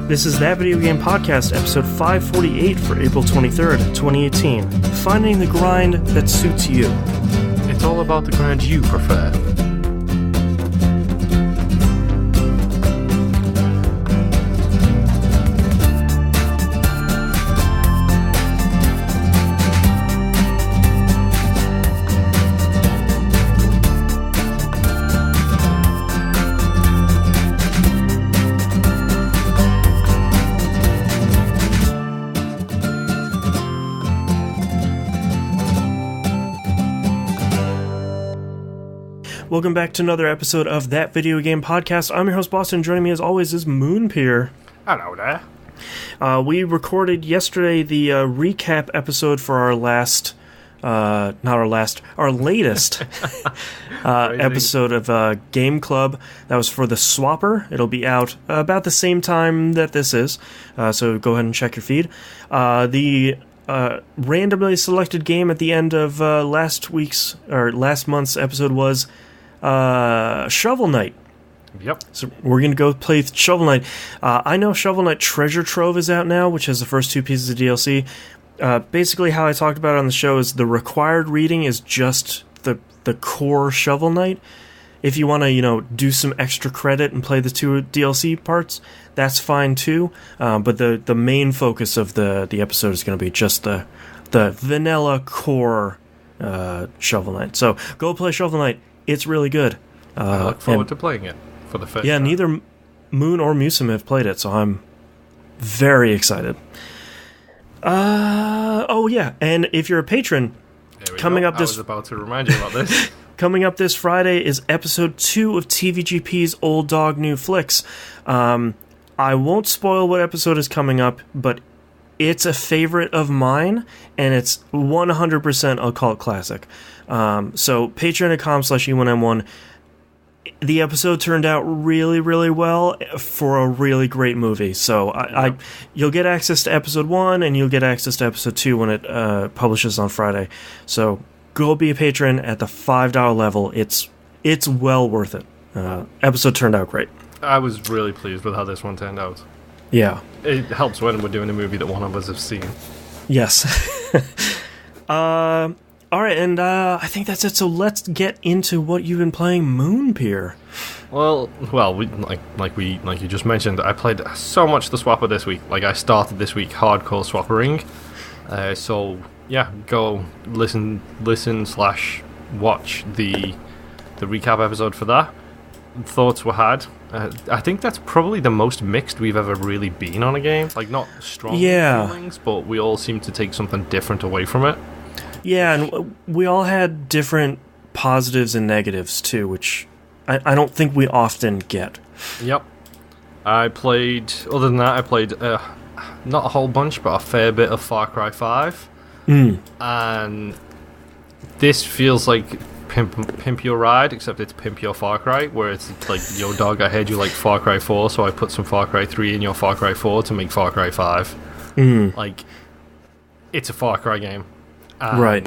This is That Video Game Podcast, episode 548 for April 23rd, 2018. Finding the grind that suits you. It's all about the grind you prefer. Welcome back to another episode of That Video Game Podcast. I'm your host, Boston. Joining me as always is Moonpier. Hello there. We recorded yesterday the recap episode for our latest episode of Game Club. That was for the Swapper. It'll be out about the same time that this is, so go ahead and check your feed. The randomly selected game at the end of last month's episode was Shovel Knight. Yep. So we're going to go play Shovel Knight. I know Shovel Knight Treasure Trove is out now, which has the first two pieces of DLC. Basically, how I talked about it on the show is the required reading is just the core Shovel Knight. If you want to, do some extra credit and play the two DLC parts, that's fine too. But the main focus of the episode is going to be just the vanilla core Shovel Knight. So go play Shovel Knight. It's really good. I look forward to playing it for the first time. Neither Moon or Musum have played it, so I'm very excited. And if you're a patron, I was about to remind you about this. Coming up this Friday is episode 2 of TVGP's Old Dog New Flicks. I won't spoil what episode is coming up, but it's a favorite of mine, and it's 100% a cult classic. So patreon.com/E1M1. The episode turned out really, really well for a really great movie. So you'll get access to episode 1, and you'll get access to episode 2 when it publishes on Friday. So go be a patron at the $5 level. It's well worth it. Episode turned out great. I was really pleased with how this one turned out. Yeah. It helps when we're doing a movie that one of us have seen. Yes. All right, and I think that's it. So let's get into what you've been playing, Moonpier. Well, we, like you just mentioned, I played so much the Swapper this week. Like I started this week hardcore Swappering. So yeah, go listen / watch the recap episode for that. Thoughts were had. I think that's probably the most mixed we've ever really been on a game. Like not strong feelings, but we all seem to take something different away from it. Yeah, and we all had different positives and negatives, too, which I don't think we often get. Yep. Other than that, I played not a whole bunch, but a fair bit of Far Cry 5. And this feels like Pimp Your Ride, except it's Pimp Your Far Cry, where it's like, yo dog, I heard you like Far Cry 4, so I put some Far Cry 3 in your Far Cry 4 to make Far Cry 5. Like, it's a Far Cry game. Right.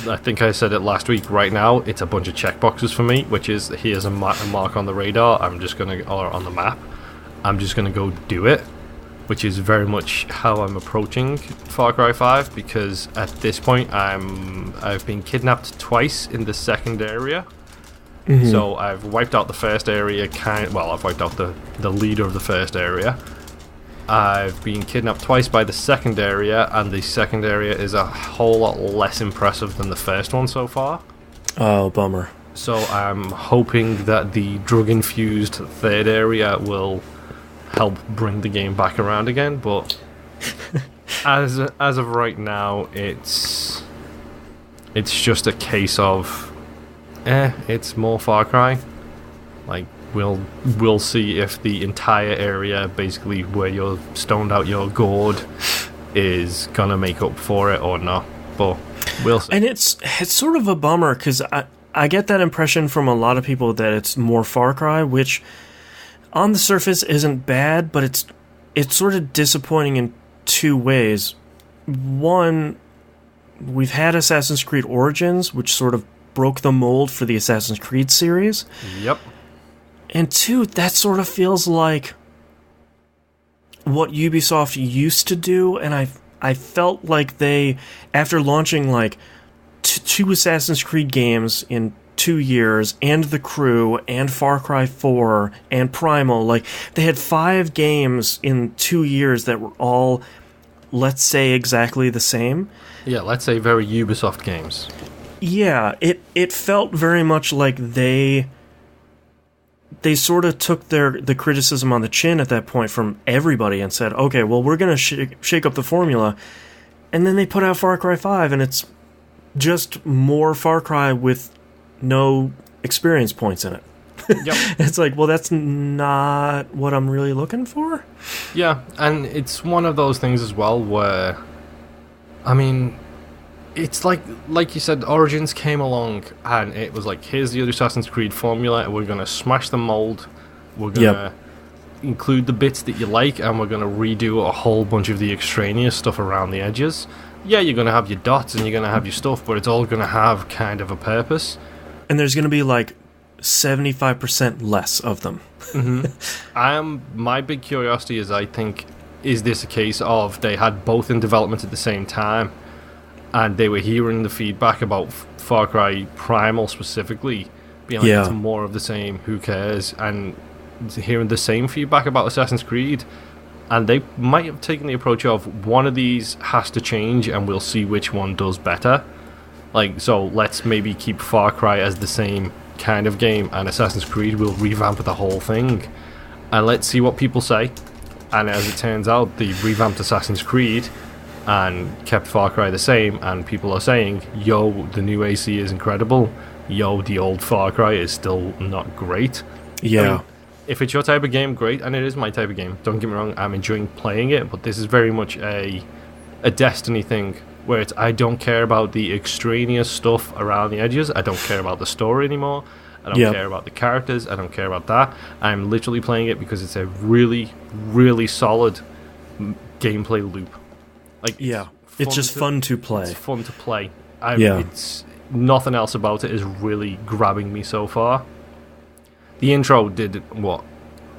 I think I said it last week. Right now, it's a bunch of checkboxes for me, which is here's a mark on the radar. Or on the map. I'm just gonna go do it, which is very much how I'm approaching Far Cry 5. Because at this point, I've been kidnapped twice in the second area. So I've wiped out the first area. I've wiped out the leader of the first area. I've been kidnapped twice by the second area, and the second area is a whole lot less impressive than the first one so far. Oh, bummer. So I'm hoping that the drug-infused third area will help bring the game back around again, but as of right now, it's just a case of it's more Far Cry. Like, we'll see if the entire area, basically where you're stoned out your gourd, is gonna make up for it or not. But we'll see. And it's sort of a bummer because I get that impression from a lot of people that it's more Far Cry, which on the surface isn't bad, but it's sort of disappointing in two ways. One, we've had Assassin's Creed Origins, which sort of broke the mold for the Assassin's Creed series. Yep. And two, that sort of feels like what Ubisoft used to do, and I felt like they, after launching like two Assassin's Creed games in 2 years, and The Crew, and Far Cry 4, and Primal, like, they had 5 games in 2 years that were all, let's say, exactly the same. Yeah, let's say very Ubisoft games. Yeah, it felt very much like they sort of took the criticism on the chin at that point from everybody and said, okay, well, we're going to shake up the formula. And then they put out Far Cry 5, and it's just more Far Cry with no experience points in it. Yep. It's like, well, that's not what I'm really looking for. Yeah, and it's one of those things as well where, I mean, it's like you said, Origins came along and it was like, here's the other Assassin's Creed formula, and we're going to smash the mold, we're going to include the bits that you like, and we're going to redo a whole bunch of the extraneous stuff around the edges. Yeah, you're going to have your dots and you're going to have your stuff, but it's all going to have kind of a purpose. And there's going to be like 75% less of them. My big curiosity is, I think, is this a case of they had both in development at the same time, and they were hearing the feedback about Far Cry Primal specifically, being like, it's more of the same, who cares, and hearing the same feedback about Assassin's Creed, and they might have taken the approach of, one of these has to change and we'll see which one does better. Like, so let's maybe keep Far Cry as the same kind of game, and Assassin's Creed will revamp the whole thing, and let's see what people say. And as it turns out, they revamped Assassin's Creed and kept Far Cry the same, and people are saying, yo, the new AC is incredible, yo, the old Far Cry is still not great. Yeah. I mean, if it's your type of game, great, and it is my type of game, don't get me wrong, I'm enjoying playing it, but this is very much a Destiny thing, where it's, I don't care about the extraneous stuff around the edges, I don't care about the story anymore, I don't care about the characters, I don't care about that. I'm literally playing it because it's a really, really solid gameplay loop. Like, it's just fun to play. It's fun to play. It's nothing else about it is really grabbing me so far. The intro did what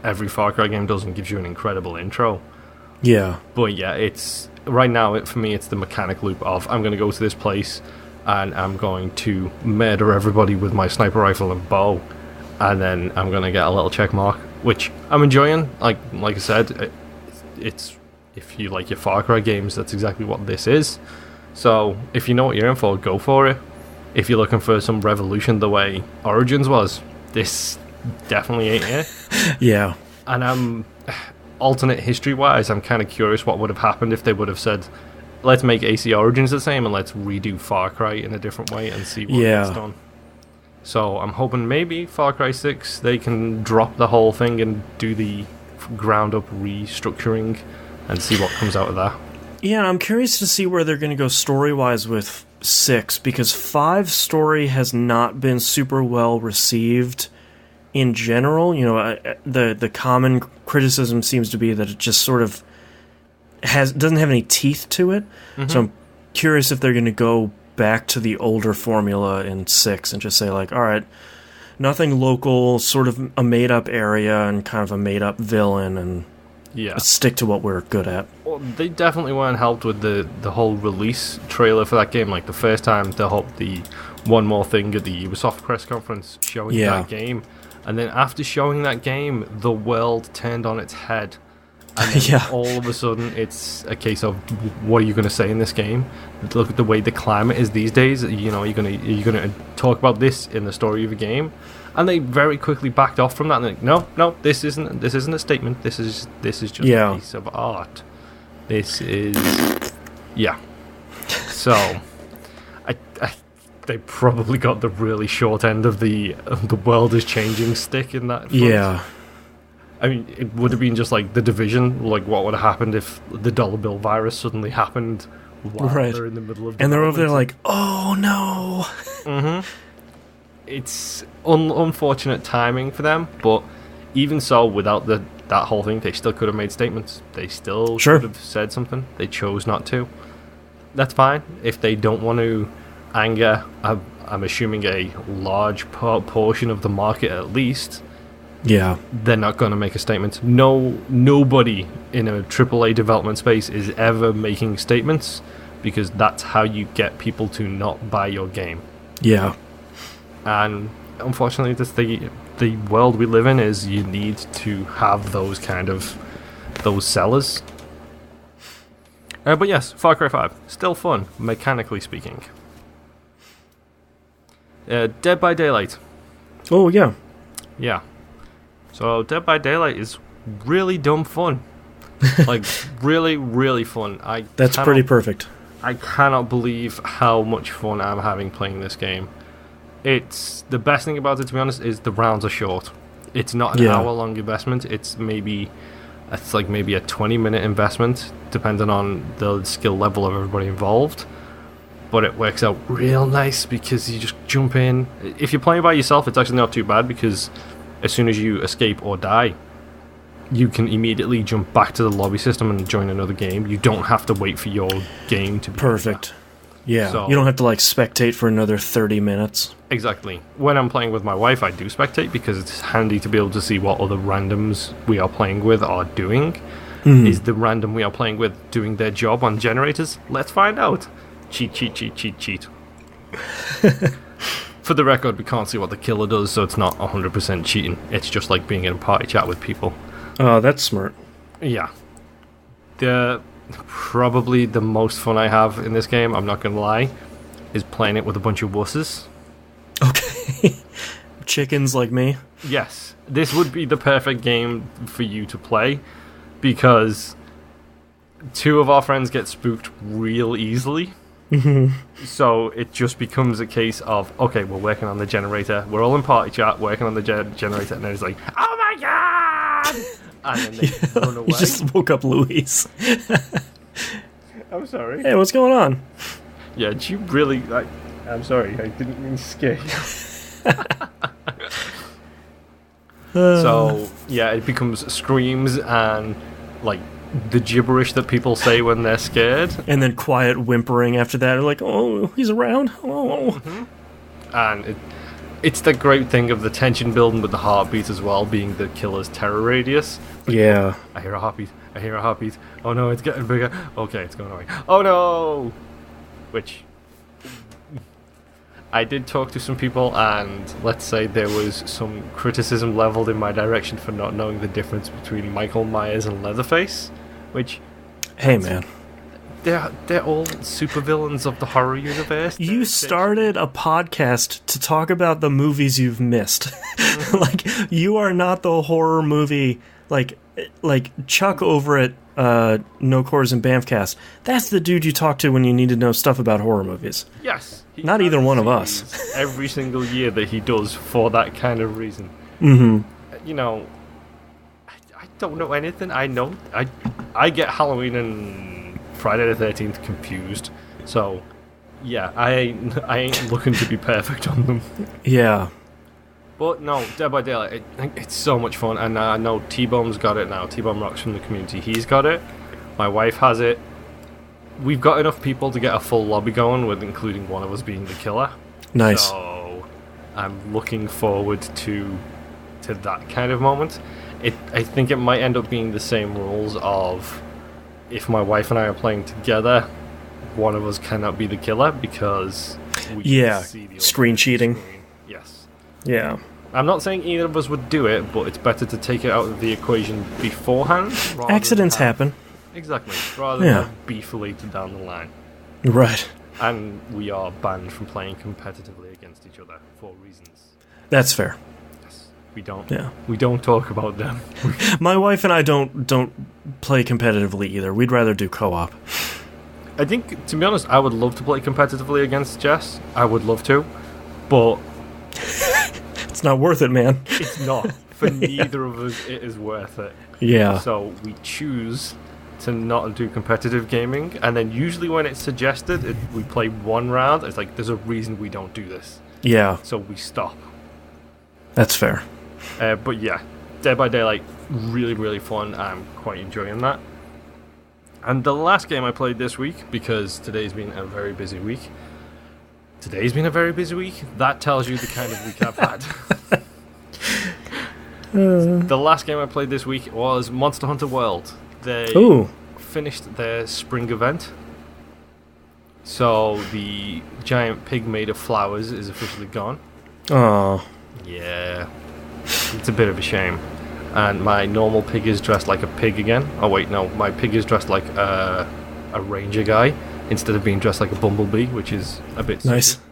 every Far Cry game does and gives you an incredible intro. Yeah. But yeah, it's right now, for me, it's the mechanic loop of, I'm going to go to this place and I'm going to murder everybody with my sniper rifle and bow, and then I'm going to get a little check mark, which I'm enjoying. Like I said, it's if you like your Far Cry games, that's exactly what this is. So if you know what you're in for, go for it. If you're looking for some revolution the way Origins was, this definitely ain't it. Yeah. And alternate history-wise, I'm kind of curious what would have happened if they would have said, let's make AC Origins the same and let's redo Far Cry in a different way and see what gets done. So I'm hoping maybe Far Cry 6, they can drop the whole thing and do the ground-up restructuring and see what comes out of that. Yeah, I'm curious to see where they're going to go story-wise with 6, because 5's story has not been super well received in general. You know, the common criticism seems to be that it just sort of doesn't have any teeth to it. So I'm curious if they're going to go back to the older formula in 6 and just say, like, all right, nothing local, sort of a made-up area and kind of a made-up villain, and stick to what we're good at. Well, they definitely weren't helped with the whole release trailer for that game. Like, the first time they helped the one more thing at the Ubisoft press conference showing that game, and then after showing that game, the world turned on its head. And then all of a sudden, it's a case of, what are you going to say in this game? Look at the way the climate is these days. You know, are you going to talk about this in the story of a game? And they very quickly backed off from that. And they're like, no, this isn't a statement. This is just a piece of art. This is So, they probably got the really short end of the world is changing stick in that front. Yeah. I mean, it would have been just like The Division. Like, what would have happened if the dollar bill virus suddenly happened while they're in the middle of and they're over there like, oh no. It's unfortunate timing for them, but even so, without that whole thing, they still could have made statements. They still should have said something. They chose not to. That's fine. If they don't want to anger, I'm assuming a large portion of the market at least, Yeah. they're not going to make a statement. Nobody in a AAA development space is ever making statements, because that's how you get people to not buy your game. Yeah. And unfortunately, the world we live in is you need to have those sellers. But yes, Far Cry 5, still fun, mechanically speaking. Dead by Daylight. Oh, yeah. Yeah. So Dead by Daylight is really dumb fun. Like, really, really fun. That's pretty perfect. I cannot believe how much fun I'm having playing this game. It's the best thing about it, to be honest, is the rounds are short. It's not an hour-long investment. It's maybe a 20-minute investment, depending on the skill level of everybody involved. But it works out real nice because you just jump in. If you're playing by yourself, it's actually not too bad, because as soon as you escape or die, you can immediately jump back to the lobby system and join another game. You don't have to wait for your game to be perfect. over. Yeah, so, you don't have to spectate for another 30 minutes. Exactly. When I'm playing with my wife, I do spectate, because it's handy to be able to see what other randoms we are playing with are doing. Mm. Is the random we are playing with doing their job on generators? Let's find out. Cheat. For the record, we can't see what the killer does, so it's not 100% cheating. It's just like being in a party chat with people. Oh, that's smart. Yeah. Probably the most fun I have in this game, I'm not going to lie, is playing it with a bunch of wusses. Okay. Chickens like me. Yes. This would be the perfect game for you to play, because two of our friends get spooked real easily. So it just becomes a case of, okay, we're working on the generator. We're all in party chat, working on the generator, and then it's like, oh my god! And then they run away. You just woke up Louise. I'm sorry. Hey, what's going on? Yeah, did you really... I'm sorry, I didn't mean to scare you. So, yeah, it becomes screams and, the gibberish that people say when they're scared. And then quiet whimpering after that. Like, oh, he's around. Oh. Mm-hmm. And it's the great thing of the tension building with the heartbeat as well, being the killer's terror radius. Yeah. I hear a heartbeat. Oh no, it's getting bigger. Okay, it's going away. Oh no! Which... I did talk to some people, and let's say there was some criticism leveled in my direction for not knowing the difference between Michael Myers and Leatherface, which... Hey, man. They're all supervillains of the horror universe. You started a podcast to talk about the movies you've missed. You are not the horror movie, like Chuck over at No Cores and Bamfcast. That's the dude you talk to when you need to know stuff about horror movies. Yes. Not either one of us. Every single year that he does for that kind of reason. Mm-hmm. I don't know anything. I get Halloween and Friday the 13th confused. So, yeah, I ain't looking to be perfect on them. Yeah. But no, Dead by Daylight, it's so much fun. And I know T-Bone's got it now. T-Bone Rocks from the community. He's got it. My wife has it. We've got enough people to get a full lobby going, with including one of us being the killer. Nice. So I'm looking forward to that kind of moment. I think it might end up being the same rules of, if my wife and I are playing together, one of us cannot be the killer, because we can see the screen cheating. Screen. Yes. Yeah. I'm not saying either of us would do it, but it's better to take it out of the equation beforehand. Accidents happen. Exactly. Rather than beef later down the line. Right. And we are banned from playing competitively against each other for reasons. That's fair. Yes. We don't. Yeah. We don't talk about them. My wife and I don't play competitively either. We'd rather do co-op. I think, to be honest, I would love to play competitively against Jess. I would love to, but it's not worth it, man. It's not. For neither of us, it is worth it. Yeah. So we choose to not do competitive gaming, and then usually when it's suggested, we play one round. It's like, there's a reason we don't do this. Yeah. So we stop. That's fair. But yeah, Dead by Daylight, really, really fun. I'm quite enjoying that. And the last game I played this week, because today's been a very busy week. That tells you the kind of week I've had. The last game I played this week was Monster Hunter World. They finished their spring event. So the giant pig made of flowers is officially gone. Oh. Yeah. It's a bit of a shame. And my normal pig is dressed like a pig again. Oh wait, no. My pig is dressed like a ranger guy instead of being dressed like a bumblebee, which is a bit nice. stupid.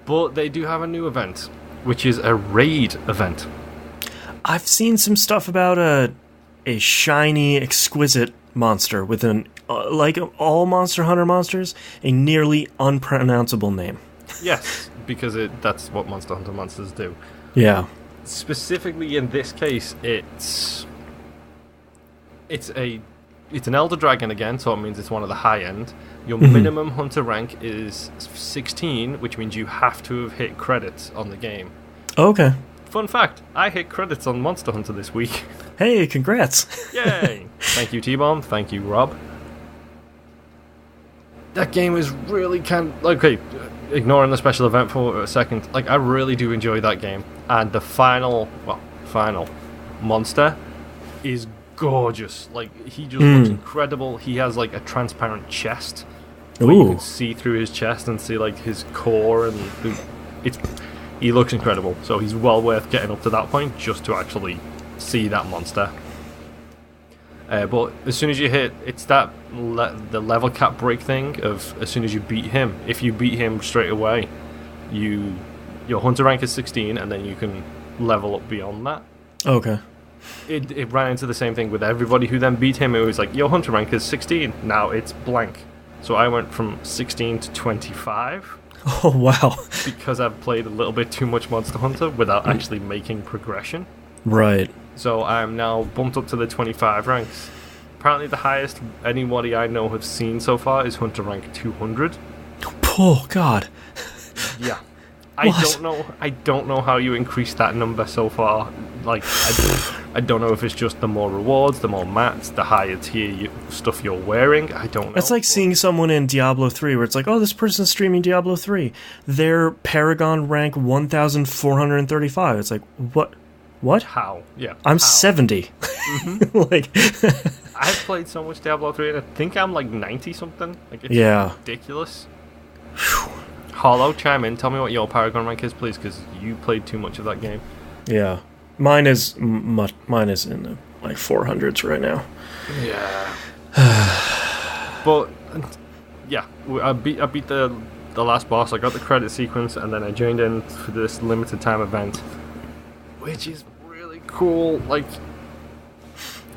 But they do have a new event, which is a raid event. I've seen some stuff about a shiny, exquisite monster with an, like all Monster Hunter monsters, a nearly unpronounceable name. Yes, because that's what Monster Hunter monsters do. Yeah. Specifically in this case, it's an Elder Dragon again, so it means it's one of the high end. Your minimum hunter rank is 16, which means you have to have hit credits on the game. Okay. Fun fact, I hit credits on Monster Hunter this week. Hey, congrats. Yay! Thank you, T-Bomb. Thank you, Rob. That game is really okay, ignoring the special event for a second, I really do enjoy that game. And the final monster is gorgeous. He just looks incredible. He has a transparent chest where you can see through his chest and see his core, and he looks incredible. So he's well worth getting up to that point just to actually see that monster. But as soon as you hit, it's the level cap break thing of as soon as you beat him. If you beat him straight away, your hunter rank is 16, and then you can level up beyond that. Okay. It ran into the same thing with everybody who then beat him. It was your hunter rank is 16. Now it's blank. So I went from 16 to 25. Oh, wow. Because I've played a little bit too much Monster Hunter without actually making progression. Right. So I'm now bumped up to the 25 ranks. Apparently the highest anybody I know have seen so far is hunter rank 200. Oh, God. Yeah. I don't know how you increase that number so far. I don't know if it's just the more rewards, the more mats, the higher tier stuff you're wearing. I don't know. It's like seeing someone in Diablo 3 where it's oh, this person's streaming Diablo 3. Their Paragon rank 1,435. It's what? What? How? Yeah. I'm 70. I've played so much Diablo 3 and I think I'm 90 something. It's ridiculous. Hollow, chime in. Tell me what your Paragon rank is, please, because you played too much of that game. Yeah, mine is in the 400s right now. Yeah. But yeah, I beat the last boss. I got the credit sequence, and then I joined in for this limited time event, which is really cool.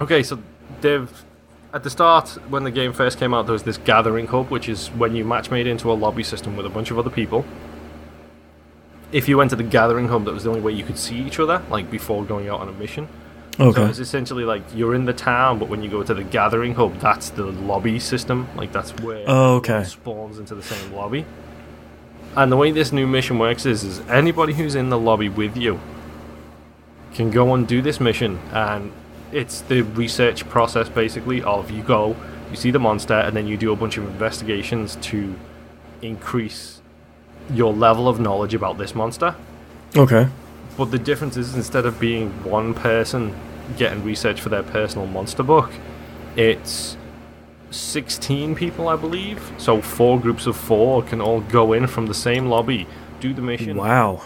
Okay, so they've. At the start, when the game first came out, there was this gathering hub, which is when you match made into a lobby system with a bunch of other people. If you went to the gathering hub, that was the only way you could see each other, before going out on a mission. Okay. So it's essentially you're in the town, but when you go to the gathering hub, that's the lobby system. That's where it spawns into the same lobby. And the way this new mission works is anybody who's in the lobby with you can go and do this mission, and it's the research process basically of you see the monster, and then you do a bunch of investigations to increase your level of knowledge about this monster. Okay. But the difference is, instead of being one person getting research for their personal monster book, it's 16 people, I believe. So 4 groups of 4 can all go in from the same lobby, do the mission. Wow.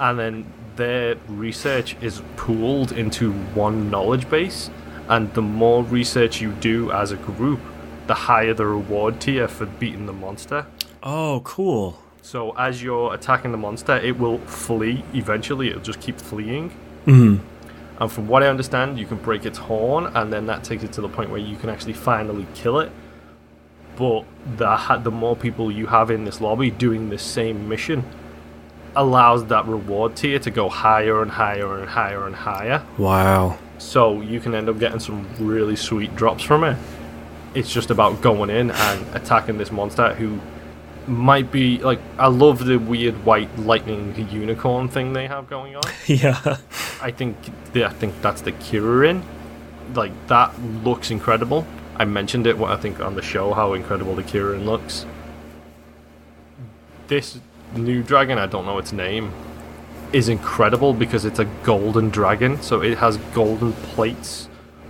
And then their research is pooled into one knowledge base, and the more research you do as a group, the higher the reward tier for beating the monster. Oh, cool. So as you're attacking the monster, it will flee. Eventually, it'll just keep fleeing. Mm-hmm. And from what I understand, you can break its horn, and then that takes it to the point where you can actually finally kill it. But the more people you have in this lobby doing this same mission allows that reward tier to go higher and higher and higher and higher. Wow. So you can end up getting some really sweet drops from it. It's just about going in and attacking this monster who might be I love the weird white lightning unicorn thing they have going on. Yeah. I think that's the Kirin. That looks incredible. I mentioned it I think on the show how incredible the Kirin looks. This new dragon, I don't know its name. is incredible because it's a golden dragon, so it has golden plates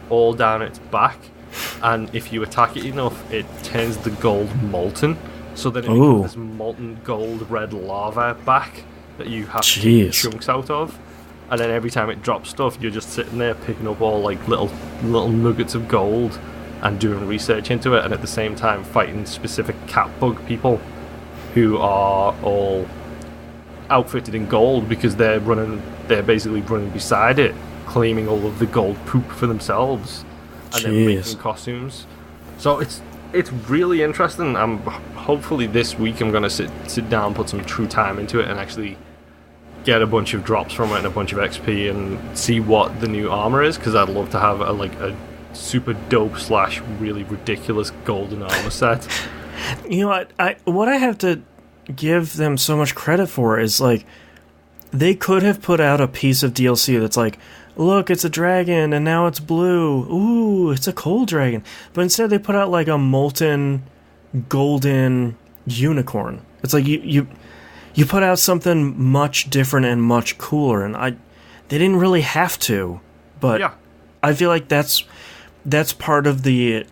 all down its back, and if you attack it enough, it turns the gold molten, so then it becomes this molten gold red lava back that you have to take chunks out of, and then every time it drops stuff, you're just sitting there picking up all like little nuggets of gold and doing research into it, and at the same time fighting specific cat bug people who are all outfitted in gold because they're basically running beside it, claiming all of the gold poop for themselves, and then making costumes. So it's really interesting. Hopefully this week I'm gonna sit down, put some true time into it, and actually get a bunch of drops from it and a bunch of XP and see what the new armor is, because I'd love to have a super dope / really ridiculous golden armor set. You know what I have to give them so much credit for is, like, they could have put out a piece of DLC that's like, look, it's a dragon and now it's blue. Ooh, it's a cold dragon. But instead they put out like a molten golden unicorn. It's like you put out something much different and much cooler, and they didn't really have to, but yeah. I feel like that's part of the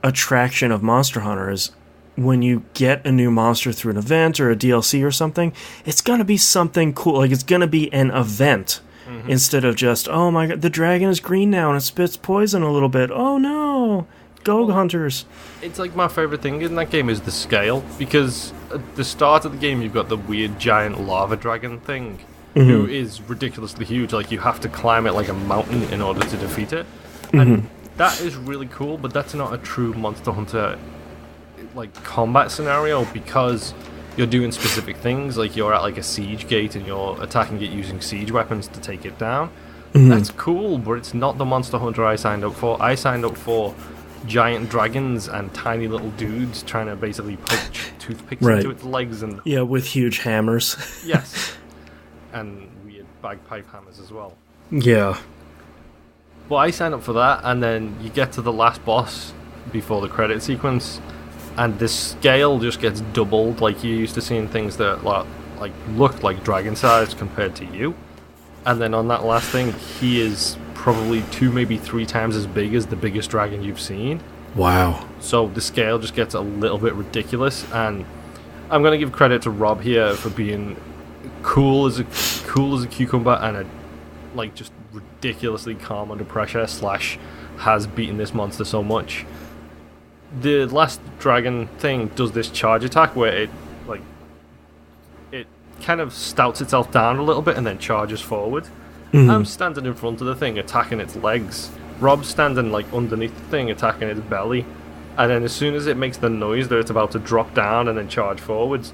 attraction of Monster Hunter is when you get a new monster through an event or a DLC or something, it's going to be something cool. Like, it's going to be an event instead of just, oh my god, the dragon is green now and it spits poison a little bit. Oh no, go hunters. It's like my favorite thing in that game is the scale, because at the start of the game you've got the weird giant lava dragon thing who is ridiculously huge. Like, you have to climb it like a mountain in order to defeat it. And that is really cool, but that's not a true Monster Hunter like combat scenario, because you're doing specific things, like you're at like a siege gate and you're attacking it using siege weapons to take it down. That's cool, but it's not the Monster Hunter I signed up for. I signed up for giant dragons and tiny little dudes trying to basically punch toothpicks into its legs, and with huge hammers. Yes, and weird bagpipe hammers as well. Yeah. Well, I signed up for that, and then you get to the last boss before the credit sequence, and the scale just gets doubled. Like, you're used to seeing things that like looked like dragon size compared to you, and then on that last thing, he is probably 2, maybe 3 times as big as the biggest dragon you've seen. Wow. So the scale just gets a little bit ridiculous, and I'm gonna give credit to Rob here for being cool as a cucumber and just ridiculously calm under pressure / has beaten this monster so much. The last dragon thing does this charge attack where it kind of stouts itself down a little bit and then charges forward. I'm standing in front of the thing attacking its legs. Rob's standing like underneath the thing attacking its belly, and then as soon as it makes the noise that it's about to drop down and then charge forwards,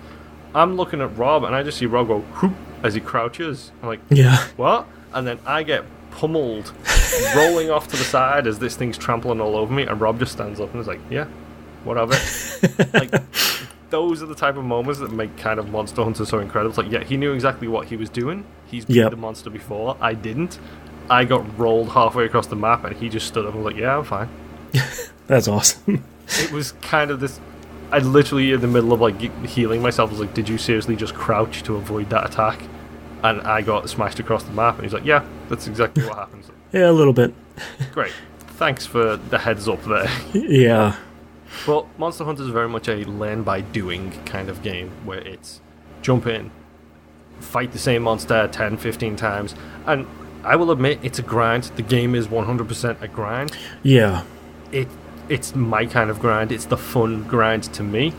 I'm looking at Rob and I just see Rob go whoop as he crouches. I'm like, what? And then I get pummeled, rolling off to the side as this thing's trampling all over me, and Rob just stands up and is like, yeah, what of it? Like, those are the type of moments that make kind of Monster Hunter so incredible. It's like, yeah, he knew exactly what he was doing. He's beat the monster before. I didn't. I got rolled halfway across the map and he just stood up and was like, yeah, I'm fine. That's awesome. It was kind of this... I literally, in the middle of like healing myself, was like, did you seriously just crouch to avoid that attack? And I got smashed across the map, and he's like, yeah, that's exactly what happens. Yeah, a little bit. Great. Thanks for the heads up there. Yeah. Well, Monster Hunter is very much a learn by doing kind of game, where it's jump in, fight the same monster 10, 15 times, and I will admit, it's a grind. The game is 100% a grind. Yeah. It's my kind of grind. It's the fun grind to me.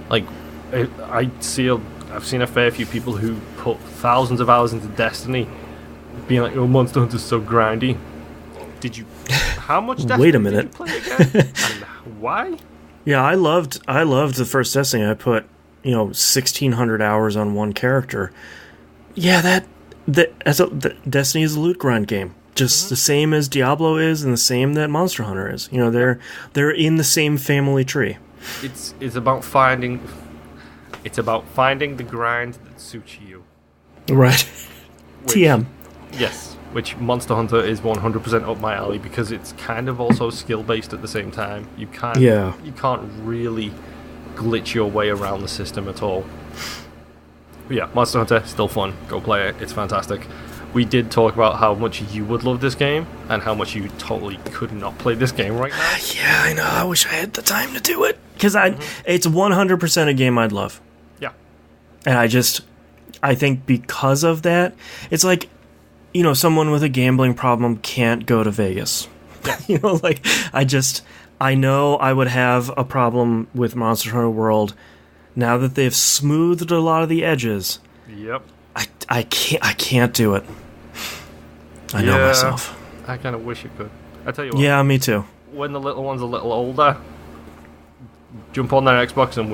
Like, I've seen a fair few people who put thousands of hours into Destiny, being like, "Oh, Monster Hunter's so grindy." Did you? How much Destiny Wait a minute. did you play again? And why? Yeah, I loved the first Destiny. I put 1,600 hours on one character. Yeah, Destiny is a loot grind game. Just the same as Diablo is, and the same that Monster Hunter is. They're in the same family tree. It's about finding the grind that suits you. Right. TM. Yes, which Monster Hunter is 100% up my alley, because it's kind of also skill based at the same time. You can't really glitch your way around the system at all. But yeah, Monster Hunter, still fun. Go play it. It's fantastic. We did talk about how much you would love this game and how much you totally could not play this game right now. Yeah, I know. I wish I had the time to do it. Because it's 100% a game I'd love. Yeah. And I think because of that, it's like, someone with a gambling problem can't go to Vegas. Yeah. I know I would have a problem with Monster Hunter World now that they've smoothed a lot of the edges. Yep. I can't do it. I know myself. I kind of wish it could. I tell you what. Yeah, me too. When the little one's a little older, jump on their Xbox and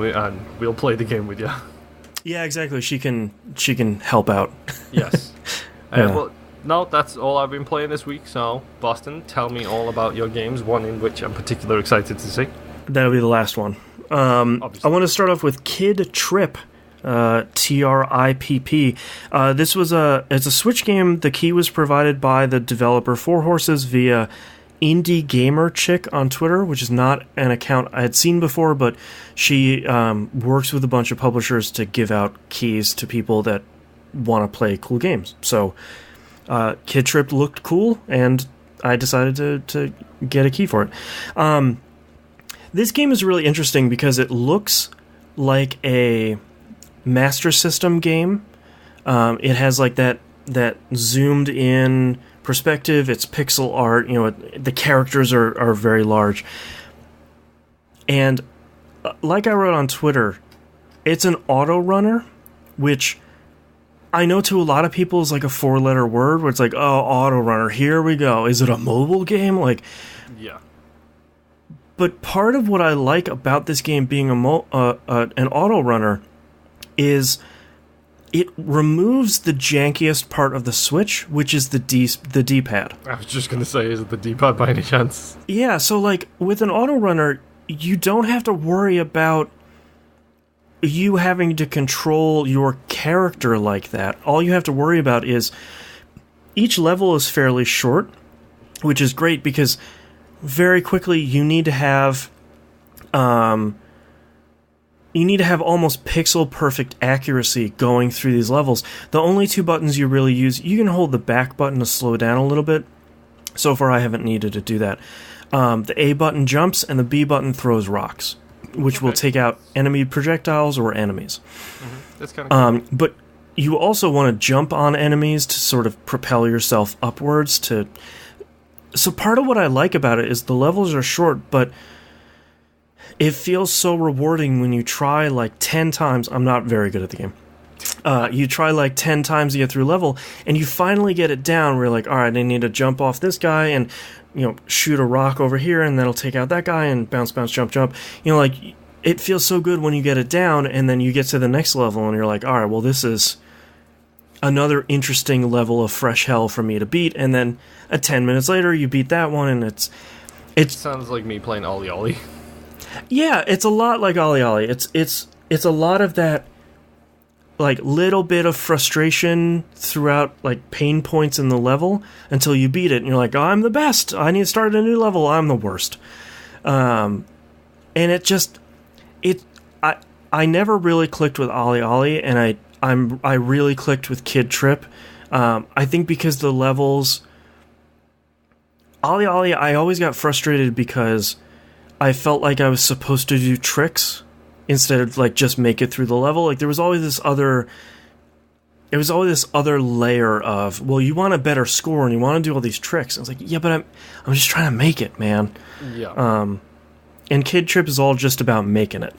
we'll play the game with you. Yeah, exactly. She can help out. Yes. Well, no, that's all I've been playing this week. So, Boston, tell me all about your games. One in which I'm particularly excited to see. That'll be the last one. I want to start off with Kid Tripp. Tripp. This was it's a Switch game. The key was provided by the developer Four Horses via Indie Gamer Chick on Twitter, which is not an account I had seen before, but she works with a bunch of publishers to give out keys to people that want to play cool games. So Kid Tripp looked cool, and I decided to get a key for it. This game is really interesting because it looks like a Master System game. It has like that zoomed in perspective. It's pixel art. The characters are very large. And like I wrote on Twitter, it's an auto runner, which I know to a lot of people is like a 4-letter word where it's like, oh, auto runner, here we go. Is it a mobile game? Like, yeah. But part of what I like about this game being an auto runner is it removes the jankiest part of the Switch, which is the D-pad. I was just going to say, is it the D-pad by any chance? Yeah, so like with an auto runner, you don't have to worry about you having to control your character like that. All you have to worry about is each level is fairly short, which is great because very quickly you need to have almost pixel perfect accuracy going through these levels. The only two buttons you really use, you can hold the back button to slow down a little bit. So far I haven't needed to do that. The A button jumps and the B button throws rocks, which will take out enemy projectiles or enemies. Mm-hmm. That's kind of cool. But you also want to jump on enemies to sort of propel yourself upwards. So part of what I like about it is the levels are short, but it feels so rewarding when you try like 10 times. I'm not very good at the game. You try like 10 times to get through a level, and you finally get it down where you're like, all right, I need to jump off this guy and, shoot a rock over here, and that'll take out that guy, and bounce, bounce, jump, jump. Like, it feels so good when you get it down, and then you get to the next level, and you're like, all right, well, this is another interesting level of fresh hell for me to beat, and then 10 minutes later, you beat that one, and it sounds like me playing Ollie Ollie. Yeah, it's a lot like Ollie Ollie. It's a lot of that, like, little bit of frustration throughout, like, pain points in the level until you beat it, and you're like, oh, I'm the best. I need to start a new level. I'm the worst. And I never really clicked with Ollie Ollie, and I really clicked with Kid Tripp. I think because the levels, Ollie Ollie, I always got frustrated because I felt like I was supposed to do tricks instead of like just make it through the level. Like there was always this other layer of, well, you want a better score and you want to do all these tricks. I was like, yeah, but I'm just trying to make it, man. Yeah. And Kid Tripp is all just about making it.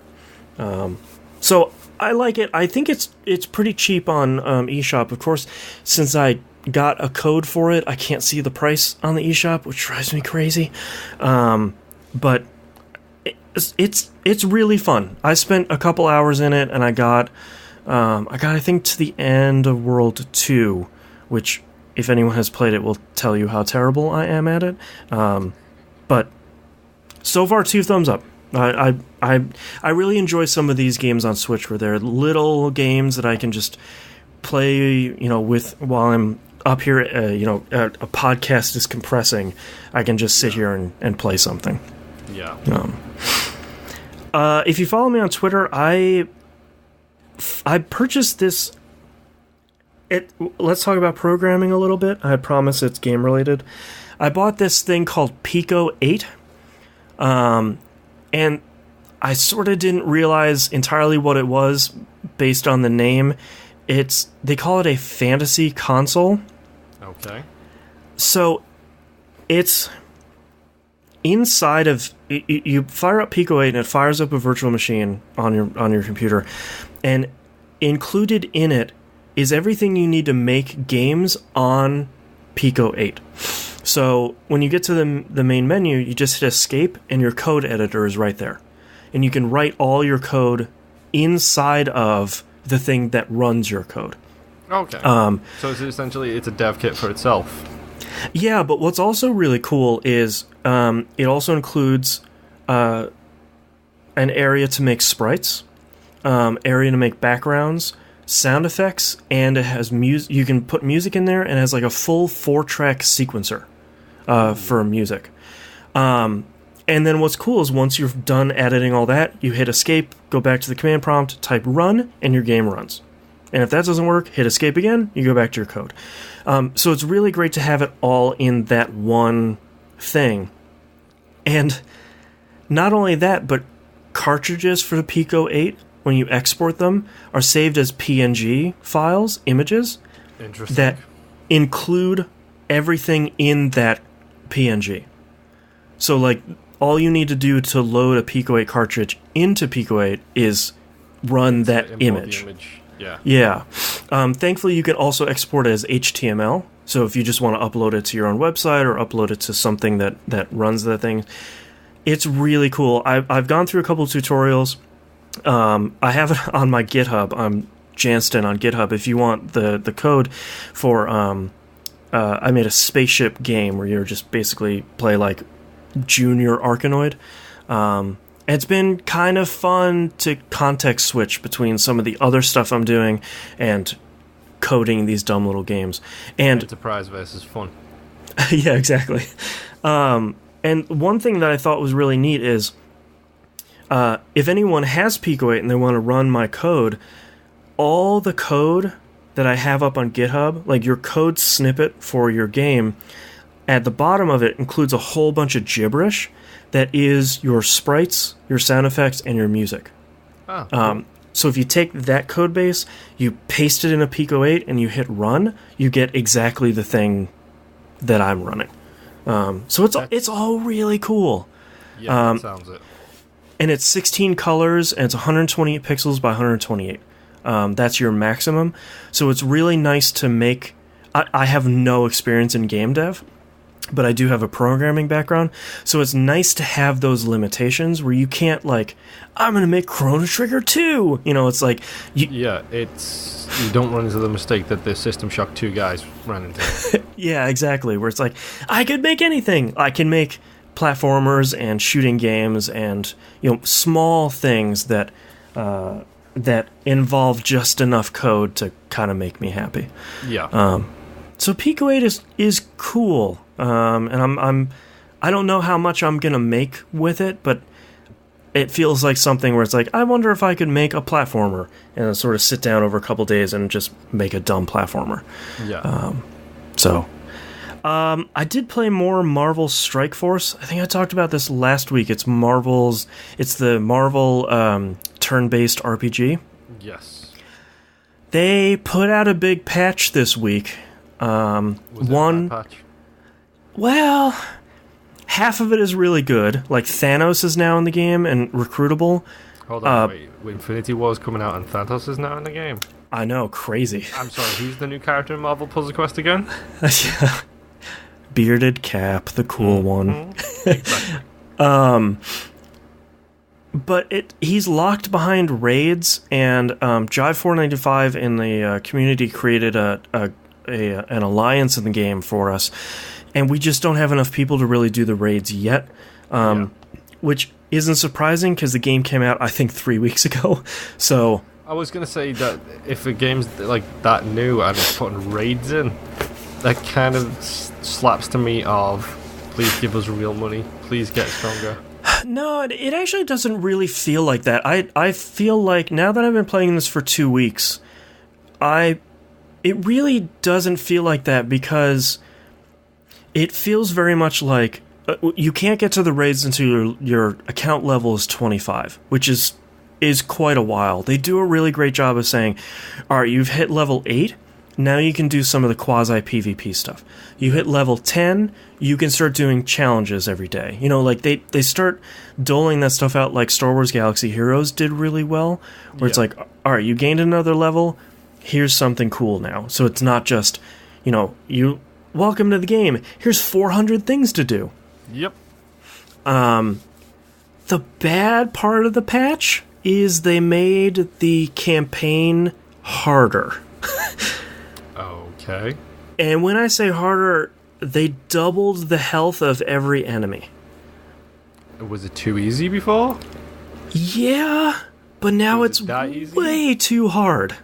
So I like it. I think it's pretty cheap on eShop. Of course, since I got a code for it, I can't see the price on the eShop, which drives me crazy. But it's really fun. I spent a couple hours in it, and I got I think to the end of World 2, which if anyone has played it will tell you how terrible I am at it. But so far, 2 thumbs up. I really enjoy some of these games on Switch where they're little games that I can just play, with while I'm up here. A podcast is compressing. I can just sit here and play something. Yeah. If you follow me on Twitter, I purchased this let's talk about programming a little bit. I promise it's game related. I bought this thing called Pico 8, and I sort of didn't realize entirely what it was based on the name. They call it a fantasy console. Okay. So it's inside of you fire up Pico 8 and it fires up a virtual machine on your computer, and included in it is everything you need to make games on Pico 8. So when you get to the main menu, you just hit escape and your code editor is right there. And you can write all your code inside of the thing that runs your code. Okay. So it's essentially a dev kit for itself. Yeah, but what's also really cool is it also includes an area to make sprites, area to make backgrounds, sound effects, and it has music. You can put music in there, and it has like a full 4-track sequencer for music. And then what's cool is once you're done editing all that, you hit escape, go back to the command prompt, type run, and your game runs. And if that doesn't work, hit escape again, you go back to your code. So it's really great to have it all in that one thing. And not only that, but cartridges for the Pico 8, when you export them, are saved as PNG files, images, that include everything in that PNG. So, like, all you need to do to load a Pico 8 cartridge into Pico 8 is run that image. Yeah. Thankfully, you can also export it as HTML. So if you just want to upload it to your own website or upload it to something that runs the thing, it's really cool. I've gone through a couple of tutorials. I have it on my GitHub. I'm Janston on GitHub. If you want the code for, I made a spaceship game where you just basically play like Junior Arkanoid. It's been kind of fun to context switch between some of the other stuff I'm doing and coding these dumb little games. And enterprise versus fun. Yeah, exactly. And one thing that I thought was really neat is if anyone has Pico 8 and they want to run my code, all the code that I have up on GitHub, like your code snippet for your game, at the bottom of it includes a whole bunch of gibberish that is your sprites, your sound effects, and your music. Oh, cool. So if you take that code base, you paste it in a Pico 8, and you hit run, you get exactly the thing that I'm running. So it's all really cool. Yeah, that sounds it. And it's 16 colors, and it's 128 pixels by 128. That's your maximum. So it's really nice to make... I have no experience in game dev, but I do have a programming background, so it's nice to have those limitations where you can't, like, I'm going to make Chrono Trigger 2! You know, it's like... you don't run into the mistake that the System Shock 2 guys ran into. Yeah, exactly, where it's like, I could make anything! I can make platformers and shooting games and, you know, small things that involve just enough code to kind of make me happy. Yeah. So Pico 8 is cool. And I don't know how much I'm gonna make with it, but it feels like something where it's like, I wonder if I could make a platformer and sort of sit down over a couple days and just make a dumb platformer. Yeah. I did play more Marvel Strike Force. I think I talked about this last week. It's the Marvel turn-based RPG. Yes. They put out a big patch this week. Was it a patch? Well, half of it is really good. Like, Thanos is now in the game and recruitable. Hold on, wait. Infinity War is coming out and Thanos is now in the game? I know, crazy. I'm sorry, who's the new character in Marvel Puzzle Quest again? Yeah. Bearded Cap, the cool one. Exactly. But he's locked behind raids, and Jive495 in the community created an alliance in the game for us, and we just don't have enough people to really do the raids yet, which isn't surprising because the game came out, I think, 3 weeks ago. So I was going to say that if a game's like that new and it's putting raids in, that kind of slaps to me of, please give us real money, please get stronger. No, it actually doesn't really feel like that. I feel like now that I've been playing this for 2 weeks, I It really doesn't feel like that because it feels very much like you can't get to the raids until your account level is 25, which is quite a while. They do a really great job of saying, all right, you've hit level 8, now you can do some of the quasi-PvP stuff. You hit level 10, you can start doing challenges every day. You know, like they start doling that stuff out like Star Wars Galaxy Heroes did really well, where it's like, all right, you gained another level, here's something cool now. So it's not just, you know, you welcome to the game, here's 400 things to do. Yep. The bad part of the patch is they made the campaign harder. Okay. And when I say harder, they doubled the health of every enemy. Was it too easy before? Yeah, but now it's way too hard.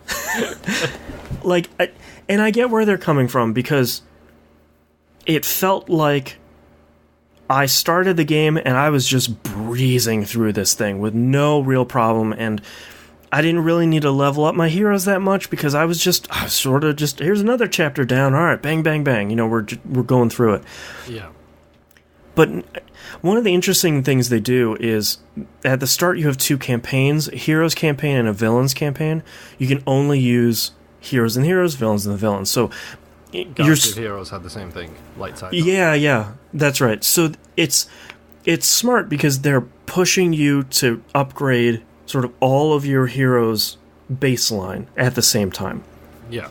Like, and I get where they're coming from, because it felt like I started the game and I was just breezing through this thing with no real problem, and I didn't really need to level up my heroes that much because I was sort of just, here's another chapter down, alright, bang, bang, bang, you know, we're going through it. Yeah. But one of the interesting things they do is, at the start you have two campaigns, a heroes campaign and a villains campaign. You can only use heroes and heroes, villains and the villains. So Your Heroes had the same thing, light side. Yeah, that's right. So it's smart because they're pushing you to upgrade sort of all of your heroes' baseline at the same time. Yeah.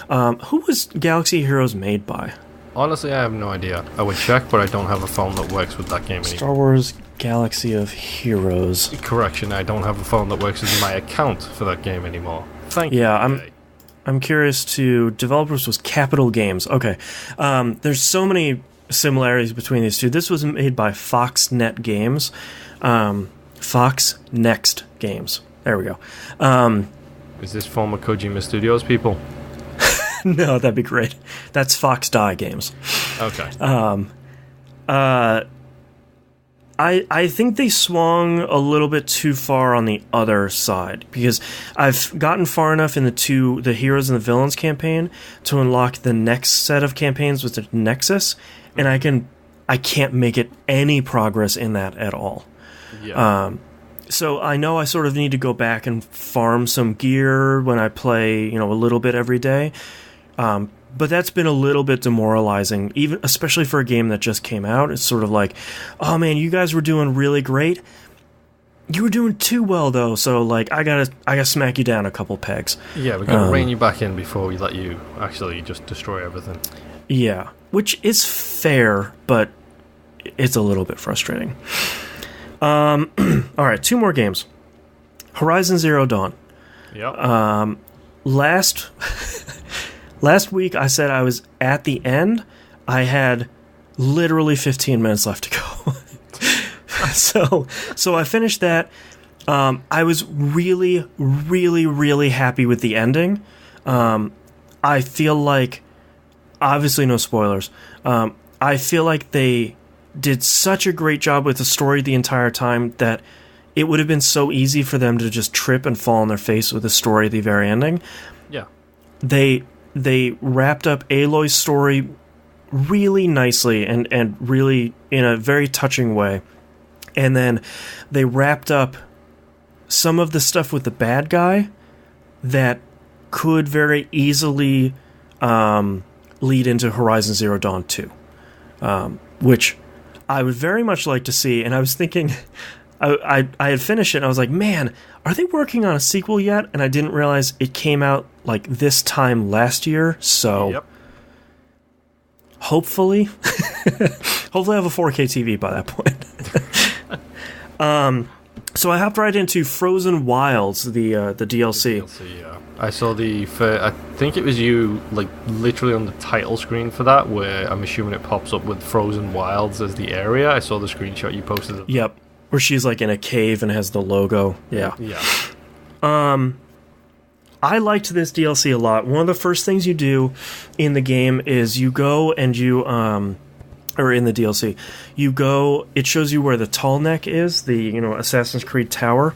Who was Galaxy Heroes made by? Honestly, I have no idea. I would check, but I don't have a phone that works with that game anymore. Star Wars Galaxy of Heroes. Correction, I don't have a phone that works with my account for that game anymore. Thank you. Yeah, I'm curious to... Developers was Capital Games. Okay. There's so many similarities between these two. This was made by Foxnet Games. Fox Next Games. There we go. Is this former Kojima Studios people? No, that'd be great. That's Fox Die Games. Okay. I think they swung a little bit too far on the other side, because I've gotten far enough in the Heroes and the Villains campaign to unlock the next set of campaigns with the Nexus, and I can't make it any progress in that at all. Yeah. So I know I sort of need to go back and farm some gear when I play, you know, a little bit every day. But that's been a little bit demoralizing, even especially for a game that just came out. It's sort of like, oh man, you guys were doing really great. You were doing too well though, so like I gotta smack you down a couple pegs. Yeah, we gotta rein you back in before we let you actually just destroy everything. Yeah, which is fair, but it's a little bit frustrating. All right, 2 more games. Horizon Zero Dawn. Yep. Last week I said I was at the end. I had literally 15 minutes left to go. So I finished that. I was really, really, really happy with the ending. I feel like, obviously no spoilers, I feel like they did such a great job with the story the entire time that it would have been so easy for them to just trip and fall on their face with the story at the very ending. Yeah. They wrapped up Aloy's story really nicely and really in a very touching way. And then they wrapped up some of the stuff with the bad guy that could very easily lead into Horizon Zero Dawn 2, which I would very much like to see. And I was thinking, I had finished it and I was like, man, are they working on a sequel yet? And I didn't realize it came out like this time last year, so yep. Hopefully I have a 4K TV by that point. So I hopped right into Frozen Wilds, the DLC. Yeah. I saw I think it was you, like, literally on the title screen for that, where I'm assuming it pops up with Frozen Wilds as the area. I saw the screenshot you posted. Yep, where she's like in a cave and has the logo. Yeah. I liked this DLC a lot. One of the first things you do in the game is you go and you, or in the DLC, you go, it shows you where the Tall Neck is, the, you know, Assassin's Creed tower.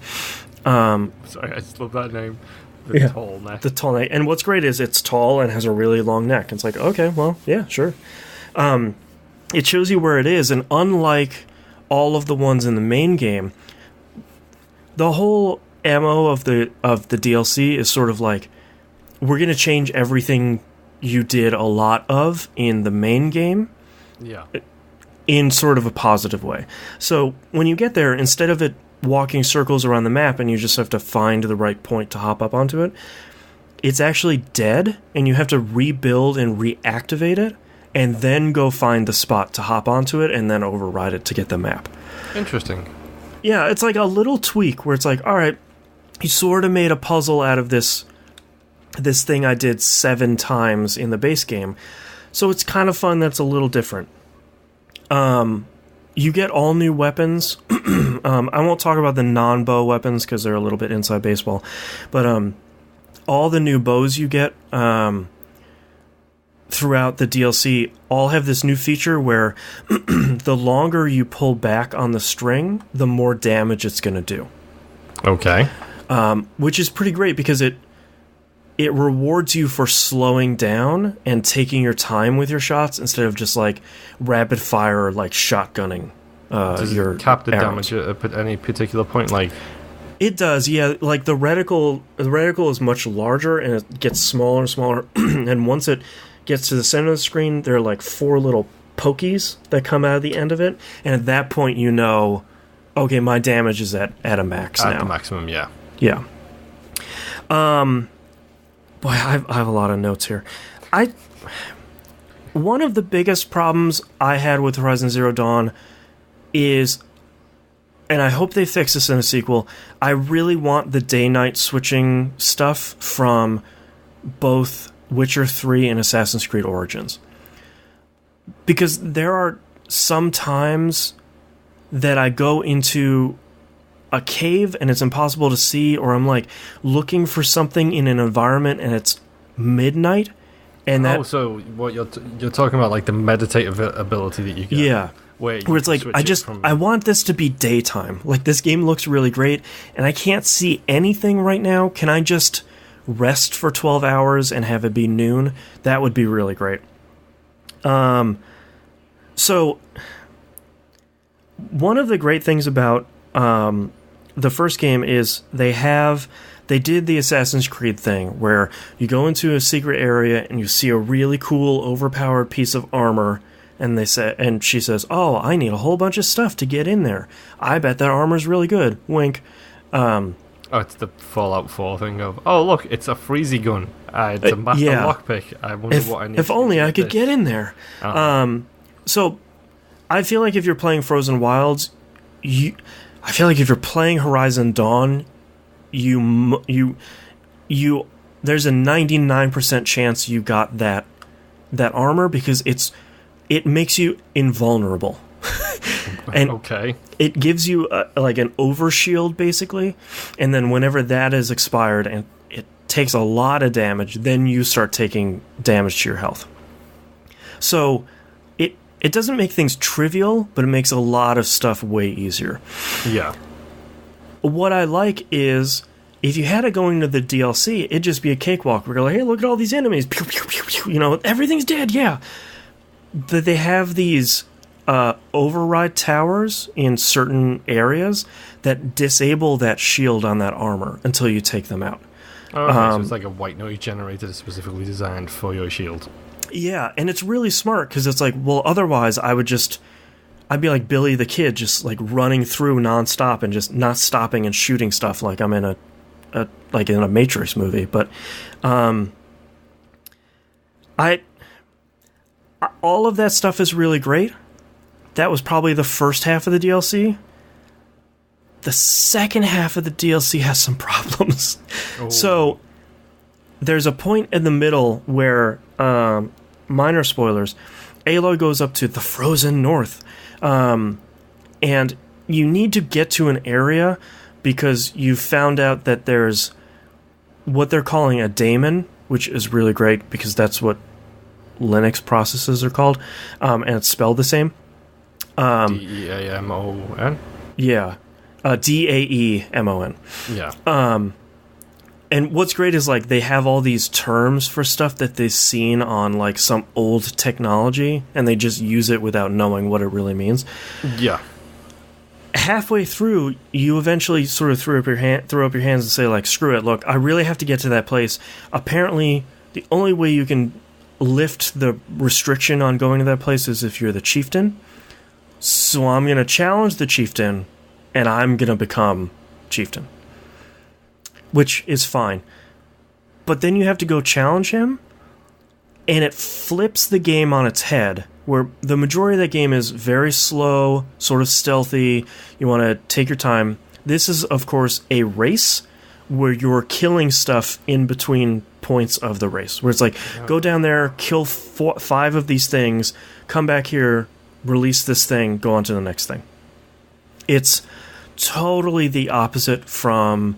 Sorry, I just love that name. The tall neck. The tall neck. And what's great is it's tall and has a really long neck. It's like, okay, well, yeah, sure. It shows you where it is, and unlike all of the ones in the main game, the whole MO of the DLC is sort of like, we're going to change everything you did a lot of in the main game. Yeah. In sort of a positive way. So when you get there, instead of it walking circles around the map and you just have to find the right point to hop up onto it, it's actually dead, and you have to rebuild and reactivate it, and then go find the spot to hop onto it, and then override it to get the map. Interesting. Yeah, it's like a little tweak where it's like, all right, you sort of made a puzzle out of this thing I did 7 times in the base game, so it's kind of fun that's a little different. You get all new weapons. I won't talk about the non-bow weapons because they're a little bit inside baseball, but all the new bows you get throughout the DLC all have this new feature where the longer you pull back on the string, the more damage it's going to do. Okay. Which is pretty great because it rewards you for slowing down and taking your time with your shots instead of just like rapid fire, like shotgunning. Does it cap the damage at any particular point? Like, it does, yeah. Like the reticle is much larger and it gets smaller and smaller. And once it gets to the center of the screen, there are like 4 little pokies that come out of the end of it, and at that point you know, okay, my damage is at a max now. At the maximum, yeah. Yeah. Boy, I have a lot of notes here. One of the biggest problems I had with Horizon Zero Dawn is, and I hope they fix this in a sequel, I really want the day-night switching stuff from both Witcher 3 and Assassin's Creed Origins. Because there are some times that I go into a cave and it's impossible to see, or I'm like looking for something in an environment and it's midnight, and that so what you're talking about, like the meditative ability that you get. Yeah. Where it's like I want this to be daytime. Like, this game looks really great and I can't see anything right now. Can I just rest for 12 hours and have it be noon? That would be really great. So one of the great things about the first game is they did the Assassin's Creed thing where you go into a secret area and you see a really cool overpowered piece of armor, and she says, "Oh, I need a whole bunch of stuff to get in there. I bet that armor's really good." Wink. It's the Fallout 4 thing of, oh look, it's a freezy gun. It's a master lockpick. I wonder what I need. If only I could get in there. So I feel like if you're playing Frozen Wilds, I feel like if you're playing Horizon Dawn, you there's a 99% chance you got that armor because it makes you invulnerable. And okay. It gives you like an overshield basically, and then whenever that is expired and it takes a lot of damage, then you start taking damage to your health. So it doesn't make things trivial, but it makes a lot of stuff way easier. Yeah. What I like is, if you had it going to the DLC, it'd just be a cakewalk. We're like, hey, look at all these enemies. Pew, pew, pew, pew. You know, everything's dead, yeah. But they have these override towers in certain areas that disable that shield on that armor until you take them out. Okay, so it's like a white noise generator specifically designed for your shield. Yeah, and it's really smart because it's like, well, otherwise I'd be like Billy the Kid, just like running through nonstop and just not stopping and shooting stuff like I'm in a Matrix movie. But all of that stuff is really great. That was probably the first half of the DLC. The second half of the DLC has some problems. Oh. So there's a point in the middle where, minor spoilers, Aloy goes up to the frozen north, and you need to get to an area because you found out that there's what they're calling a daemon, which is really great because that's what Linux processes are called, and it's spelled the same. Daemon? Yeah. Daemon. Yeah. And what's great is, like, they have all these terms for stuff that they've seen on, like, some old technology, and they just use it without knowing what it really means. Yeah. Halfway through, you eventually sort of throw up your hands and say, like, screw it, look, I really have to get to that place. Apparently, the only way you can lift the restriction on going to that place is if you're the chieftain. So I'm going to challenge the chieftain, and I'm going to become chieftain. Which is fine. But then you have to go challenge him, and it flips the game on its head, where the majority of that game is very slow, sort of stealthy, you want to take your time. This is, of course, a race where you're killing stuff in between points of the race, where it's like, go down there, kill 5 of these things, come back here, release this thing, go on to the next thing. It's totally the opposite from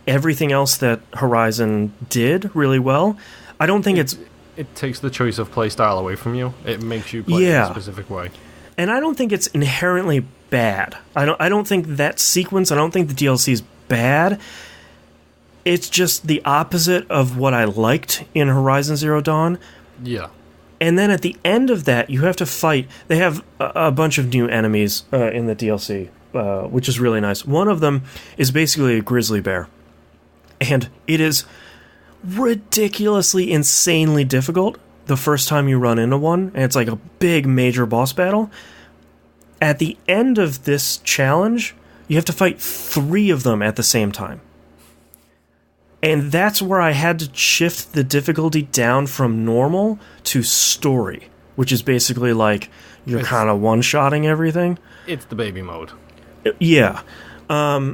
everything else that Horizon did really well. I don't think it takes the choice of play style away from you. It makes you play in a specific way. And I don't think it's inherently bad. I don't think that sequence, I don't think the DLC is bad. It's just the opposite of what I liked in Horizon Zero Dawn. Yeah. And then at the end of that, you have to fight. They have a bunch of new enemies in the DLC, which is really nice. One of them is basically a grizzly bear. And it is ridiculously, insanely difficult the first time you run into one. And it's like a big, major boss battle. At the end of this challenge, you have to fight 3 of them at the same time. And that's where I had to shift the difficulty down from normal to story, which is basically like you're kind of one-shotting everything. It's the baby mode. Yeah.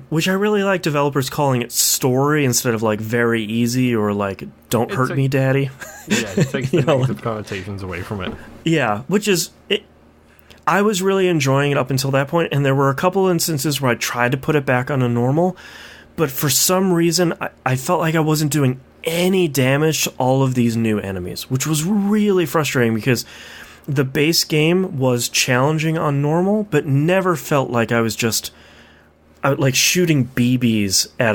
Which I really like developers calling it story instead of like very easy or like don't hurt me, daddy. Yeah, it takes the negative connotations away from it. Yeah, which is... I was really enjoying it up until that point, and there were a couple instances where I tried to put it back on a normal, but for some reason I felt like I wasn't doing any damage to all of these new enemies, which was really frustrating because the base game was challenging on normal, but never felt like I was just... like shooting BBs at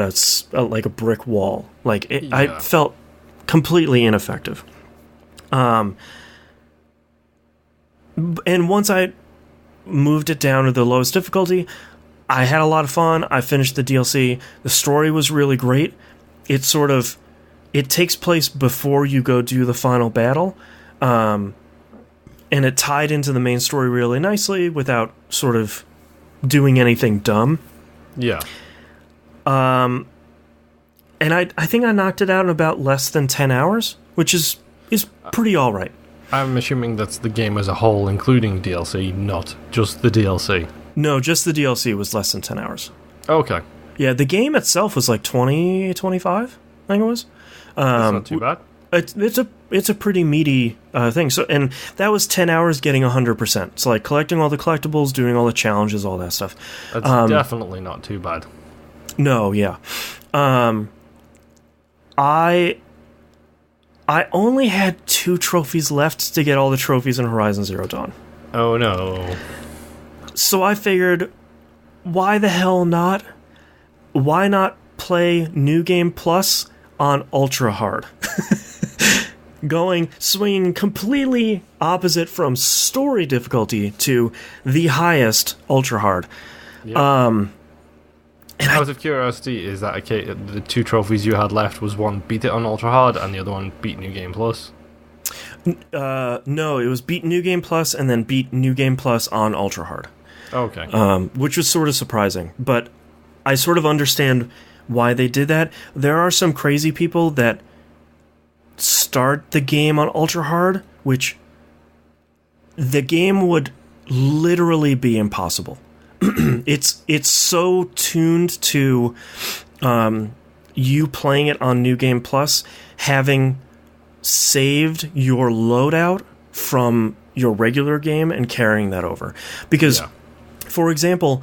like a brick wall. Like I felt completely ineffective. And once I moved it down to the lowest difficulty, I had a lot of fun. I finished the DLC. The story was really great. It takes place before you go do the final battle. And it tied into the main story really nicely without sort of doing anything dumb. Yeah. And I think I knocked it out in about less than 10 hours, which is pretty alright. I'm assuming that's the game as a whole, including DLC, not just the DLC. No, just the DLC was less than 10 hours. Okay. Yeah, the game itself was like 20, 25, I think it was. That's not too bad. It's a pretty meaty thing. So, and that was 10 hours getting 100%. So like collecting all the collectibles, doing all the challenges, all that stuff. That's definitely not too bad. No, yeah. I only had 2 trophies left to get all the trophies in Horizon Zero Dawn. Oh no. So I figured, why the hell not? Why not play New Game Plus on Ultra Hard? Swinging completely opposite from story difficulty to the highest Ultra Hard. Yeah. And out of curiosity, is that the 2 trophies you had left was one beat it on Ultra Hard and the other one beat New Game Plus? No, it was beat New Game Plus and then beat New Game Plus on Ultra Hard. Okay. Which was sort of surprising, but I sort of understand why they did that. There are some crazy people that start the game on Ultra Hard, which the game would literally be impossible. It's so tuned to you playing it on New Game Plus, having saved your loadout from your regular game and carrying that over. Because, for example,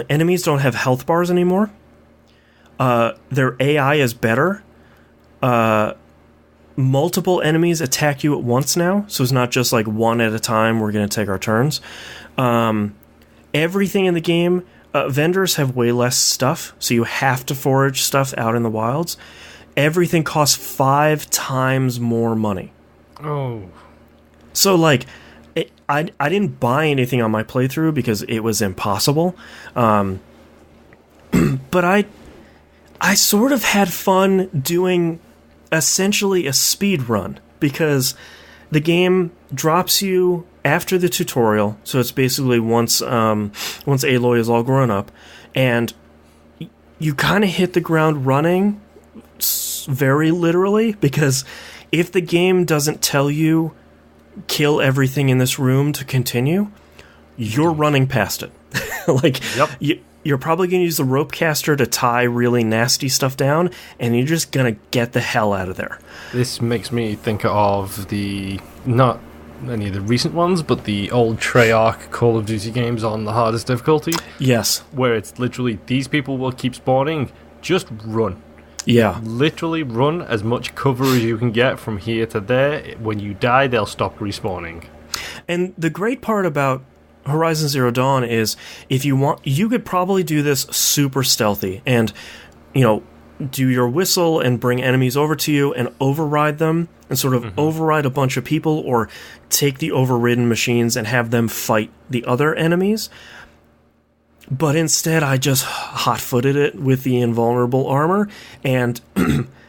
enemies don't have health bars anymore. Their AI is better. Multiple enemies attack you at once now, so it's not just like one at a time, we're going to take our turns. Everything in the game vendors have way less stuff, so you have to forage stuff out in the wilds. Everything costs 5 times more money. Oh. So, like, I didn't buy anything on my playthrough because it was impossible. But I sort of had fun doing essentially a speed run because the game drops you after the tutorial. So it's basically once Aloy is all grown up, and you kind of hit the ground running very literally, because if the game doesn't tell you kill everything in this room to continue, you're running past it. Like, yep. You're probably going to use the rope caster to tie really nasty stuff down, and you're just going to get the hell out of there. This makes me think of not any of the recent ones, but the old Treyarch Call of Duty games on the hardest difficulty. Yes. Where it's literally, these people will keep spawning, just run. Yeah. Literally run as much cover as you can get from here to there. When you die, they'll stop respawning. And the great part about Horizon Zero Dawn is, if you want, you could probably do this super stealthy and, do your whistle and bring enemies over to you and override them and sort of override a bunch of people, or take the overridden machines and have them fight the other enemies. But instead, I just hot-footed it with the invulnerable armor, and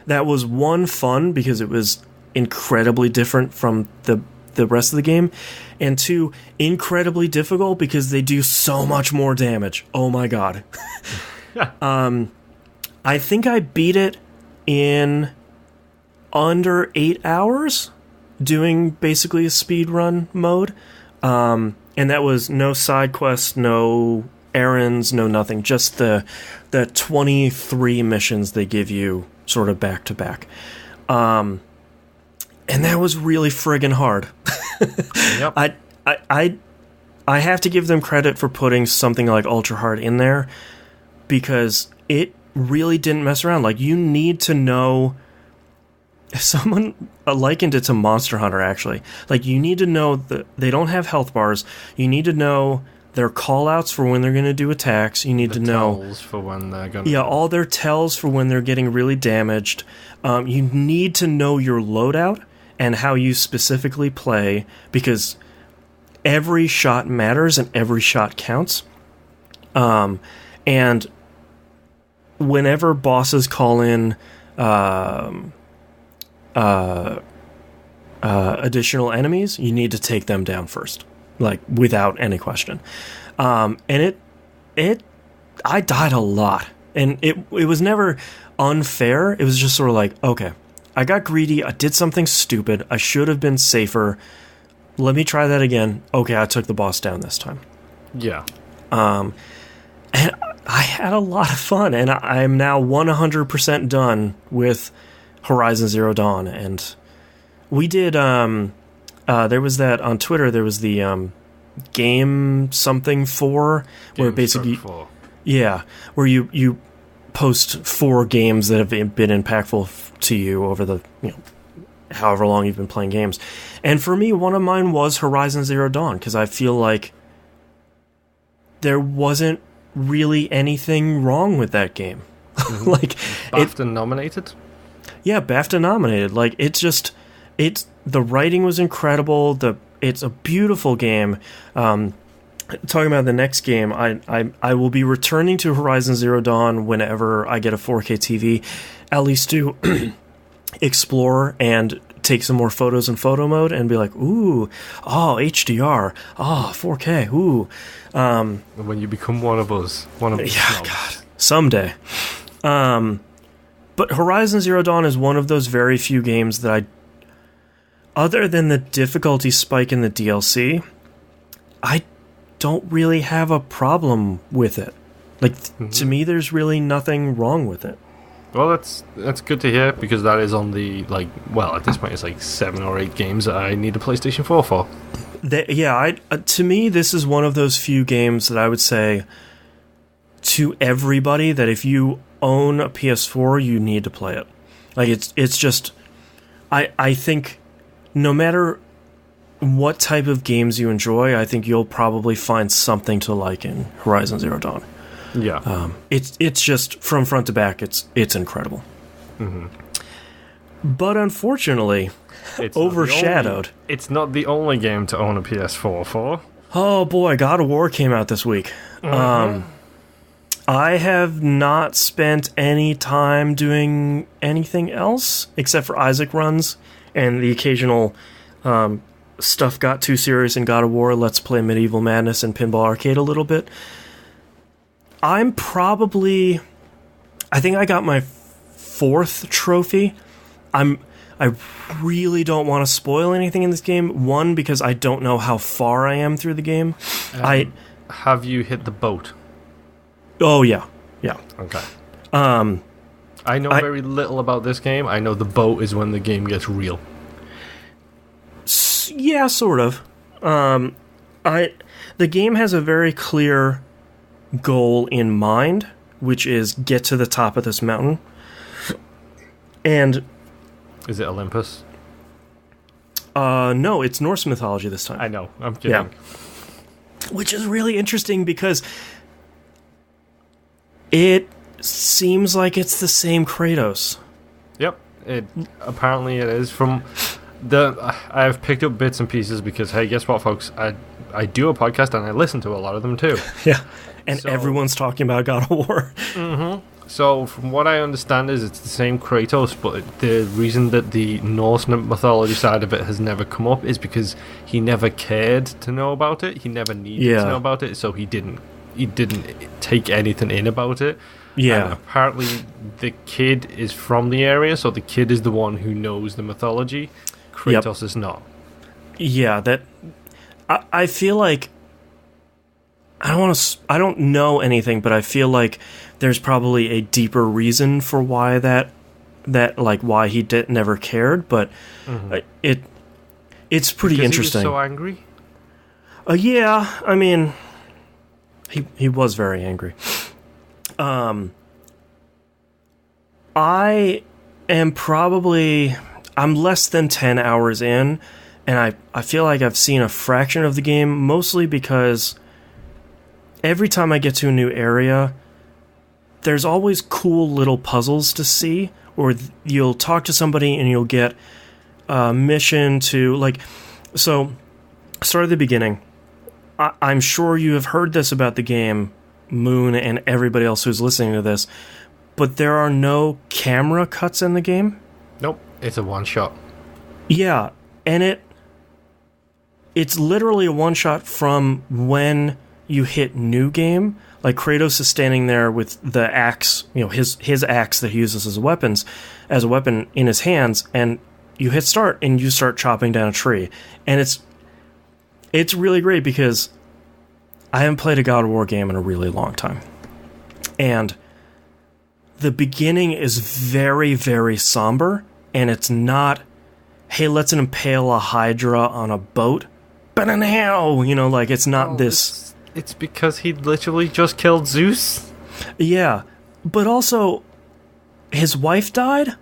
that was one, fun because it was incredibly different from the rest of the game, and 2, incredibly difficult because they do so much more damage. Oh my god. I think I beat it in under 8 hours, doing basically a speedrun mode, and that was no side quests, no errands, no nothing, just the 23 missions they give you sort of back to back. And that was really friggin' hard. Yep. I have to give them credit for putting something like Ultra Hard in there, because it really didn't mess around. Like, you need to know. Someone likened it to Monster Hunter, actually. Like, you need to know that they don't have health bars. You need to know their call-outs for when they're going to do attacks. You need to know tells for when they're going to... Yeah, all their tells for when they're getting really damaged. You need to know your loadout and how you specifically play, because every shot matters and every shot counts. And whenever bosses call in additional enemies, you need to take them down first, like, without any question. And I died a lot, and it was never unfair. It was just sort of like, okay, I got greedy, I did something stupid, I should have been safer, let me try that again. Okay, I took the boss down this time. Yeah. And I had a lot of fun, and I'm now 100% done with Horizon Zero Dawn. And we did, there was that on Twitter, there was the Game Something 4, where basically, yeah, where you post 4 games that have been impactful to you over the, however long you've been playing games. And for me, one of mine was Horizon Zero Dawn, because I feel like there wasn't really anything wrong with that game. Mm-hmm. Like, BAFTA nominated? Yeah, BAFTA nominated. Like, the writing was incredible. It's a beautiful game. Talking about the next game, I will be returning to Horizon Zero Dawn whenever I get a 4K TV, at least to explore and take some more photos in photo mode and be like, ooh, oh, HDR, oh, 4K, ooh. When you become one of us, yeah, God, someday. But Horizon Zero Dawn is one of those very few games that other than the difficulty spike in the DLC, I don't really have a problem with it. Like, to me, there's really nothing wrong with it. Well, that's good to hear, because that is on the, at this point, it's like 7 or 8 games that I need a PlayStation 4 for. To me, this is one of those few games that I would say to everybody that if you own a PS4, you need to play it. Like, it's just, I think no matter what type of games you enjoy, I think you'll probably find something to like in Horizon Zero Dawn. Yeah. It's just from front to back. It's incredible. Mm-hmm. But unfortunately, It's overshadowed. It's not the only game to own a PS4 for. Oh boy, God of War came out this week. I have not spent any time doing anything else except for Isaac runs and the occasional stuff got too serious in God of War. Let's play Medieval Madness and Pinball Arcade a little bit. I think I got my 4th trophy. I really don't want to spoil anything in this game. One, because I don't know how far I am through the game. Have you hit the boat? Oh yeah. Okay. I know very little about this game. I know the boat is when the game gets real. Yeah, sort of. The game has a very clear goal in mind, which is get to the top of this mountain. And is it Olympus? No, it's Norse mythology this time. I know. I'm kidding. Yeah. Which is really interesting because it seems like it's the same Kratos. Yep. Apparently it is. I've picked up bits and pieces because, hey, guess what, folks? I do a podcast and I listen to a lot of them too. Yeah. And everyone's talking about God of War. Mm-hmm. So, from what I understand is it's the same Kratos, but the reason that the Norse mythology side of it has never come up is because he never cared to know about it. He never needed to know about it, so he didn't take anything in about it. Yeah. And apparently the kid is from the area, so the kid is the one who knows the mythology. Kratos is not. Yeah, I feel like I don't know anything, but I feel like there's probably a deeper reason for why why he never cared, but it's pretty because interesting. He was so angry? Yeah, I mean, he was very angry. I'm less than 10 hours in, and I feel like I've seen a fraction of the game, mostly because every time I get to a new area, there's always cool little puzzles to see, or you'll talk to somebody and you'll get a mission to, so start at the beginning. I'm sure you have heard this about the game, Moon, and everybody else who's listening to this, but there are no camera cuts in the game. Nope, it's a one-shot. Yeah, and it's literally a one-shot from when you hit new game. Like, Kratos is standing there with the axe, his axe that he uses as a weapon in his hands, and you hit start and you start chopping down a tree. And it's really great because I haven't played a God of War game in a really long time. And the beginning is very, very somber, and it's not, hey, let's impale a Hydra on a boat. But now, it's not this. It's because he literally just killed Zeus. Yeah, but also his wife died.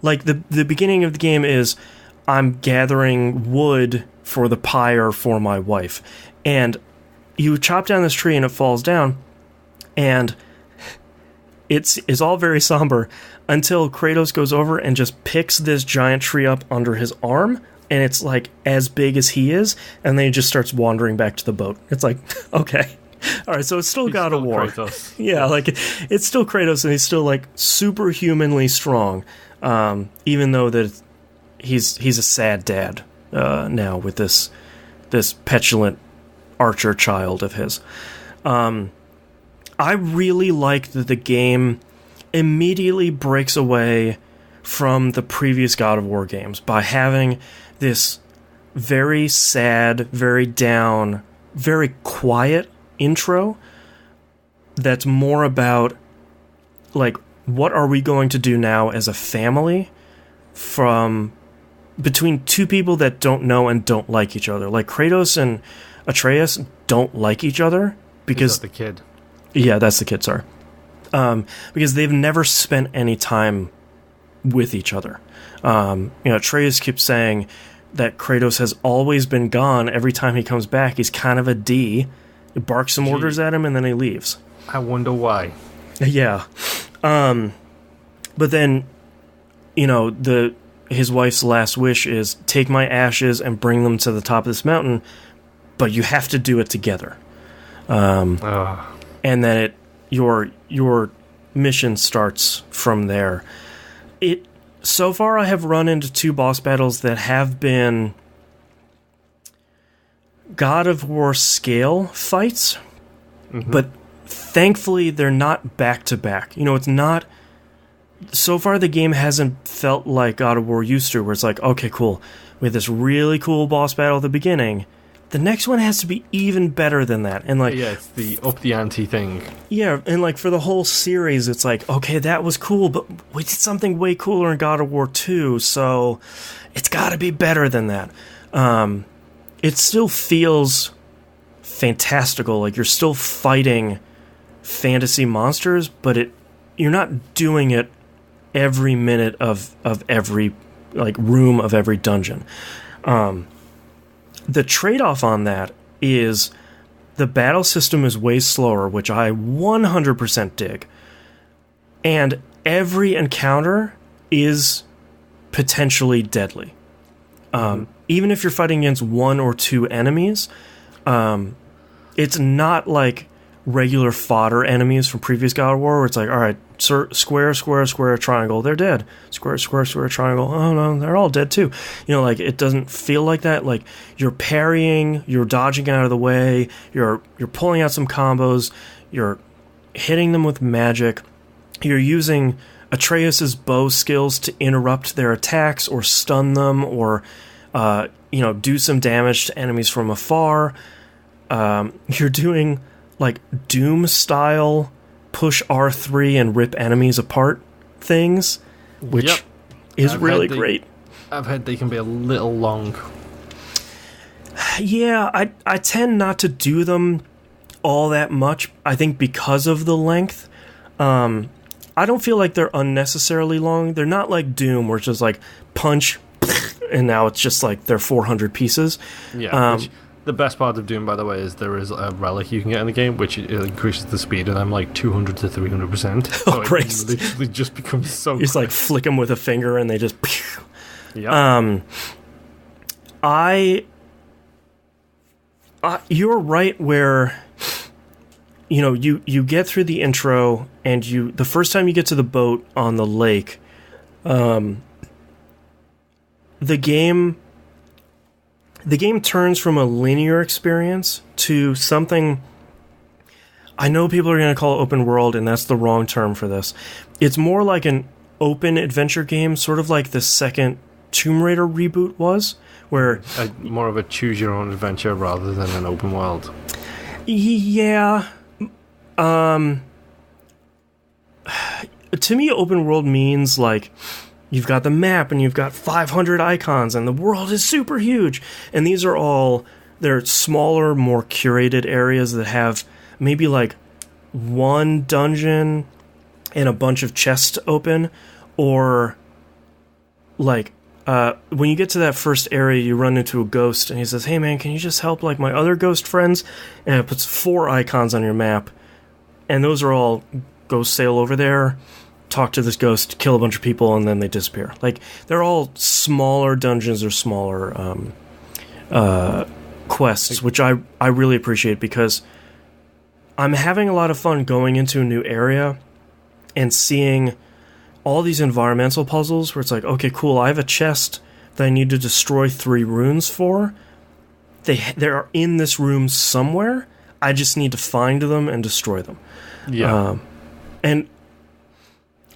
Like, the beginning of the game is, I'm gathering wood for the pyre for my wife, and you chop down this tree and it falls down, and it's all very somber until Kratos goes over and just picks this giant tree up under his arm, and it's like as big as he is, and then he just starts wandering back to the boat. It's like, okay. All right, so it's still God of War. Kratos. Yeah, it's still Kratos, and he's still superhumanly strong, even though that he's a sad dad now with this petulant archer child of his. I really like that the game immediately breaks away from the previous God of War games by having this very sad, very down, very quiet intro that's more about, what are we going to do now as a family from between two people that don't know and don't like each other. Like, Kratos and Atreus don't like each other because... Is that the kid? Yeah, that's the kid, sorry. Because they've never spent any time with each other. Atreus keeps saying that Kratos has always been gone. Every time he comes back, he's kind of a D. He barks some orders at him, and then he leaves. I wonder why. Yeah. But then, his wife's last wish is take my ashes and bring them to the top of this mountain, but you have to do it together. And then your mission starts from there. So far I have run into 2 boss battles that have been God of War scale fights, but thankfully they're not back to back. It's not. So far, the game hasn't felt like God of War used to, where it's like, okay, cool, we have this really cool boss battle at the beginning. The next one has to be even better than that, and it's the up the ante thing. Yeah, and for the whole series, it's like, okay, that was cool, but we did something way cooler in God of War 2, so it's got to be better than that. It still feels fantastical, like you're still fighting fantasy monsters, but you're not doing it every minute of every room of every dungeon. The trade-off on that is the battle system is way slower, which I 100% dig, and every encounter is potentially deadly. Even if you're fighting against 1 or 2 enemies, it's not like regular fodder enemies from previous God of War, where it's like, all right, square, square, square, triangle, they're dead. Square, square, square, triangle, oh no, they're all dead too. It doesn't feel like that. Like, you're parrying, you're dodging out of the way, you're pulling out some combos, you're hitting them with magic, you're using Atreus' bow skills to interrupt their attacks or stun them or do some damage to enemies from afar. You're doing Doom style push R3 and rip enemies apart things, which is really great. I've heard they can be a little long. Yeah, I tend not to do them all that much, I think, because of the length. I don't feel like they're unnecessarily long. They're not like Doom, where it's just punch, and now it's just they're 400 pieces. Yeah, the best part of Doom, by the way, is there is a relic you can get in the game, which increases the speed of them 200 to 300%. Oh, great. It literally just becomes so You just flick them with a finger and they just... Yeah. You're right where... you get through the intro, and the first time you get to the boat on the lake, the game turns from a linear experience to something. I know people are going to call it open world, and that's the wrong term for this. It's more like an open adventure game, sort of like the second Tomb Raider reboot was, where more of a choose your own adventure rather than an open world. Yeah. To me, open world means you've got the map and you've got 500 icons and the world is super huge. And these are they're smaller, more curated areas that have maybe one dungeon and a bunch of chests open, or when you get to that first area, you run into a ghost and he says, hey man, can you just help my other ghost friends? And it puts 4 icons on your map, and those are all go sail over there, talk to this ghost, kill a bunch of people, and then they disappear. They're all smaller dungeons or smaller quests, which I really appreciate, because I'm having a lot of fun going into a new area and seeing all these environmental puzzles where it's okay, cool, I have a chest that I need to destroy 3 runes for. They are in this room somewhere. I just need to find them and destroy them. Yeah. And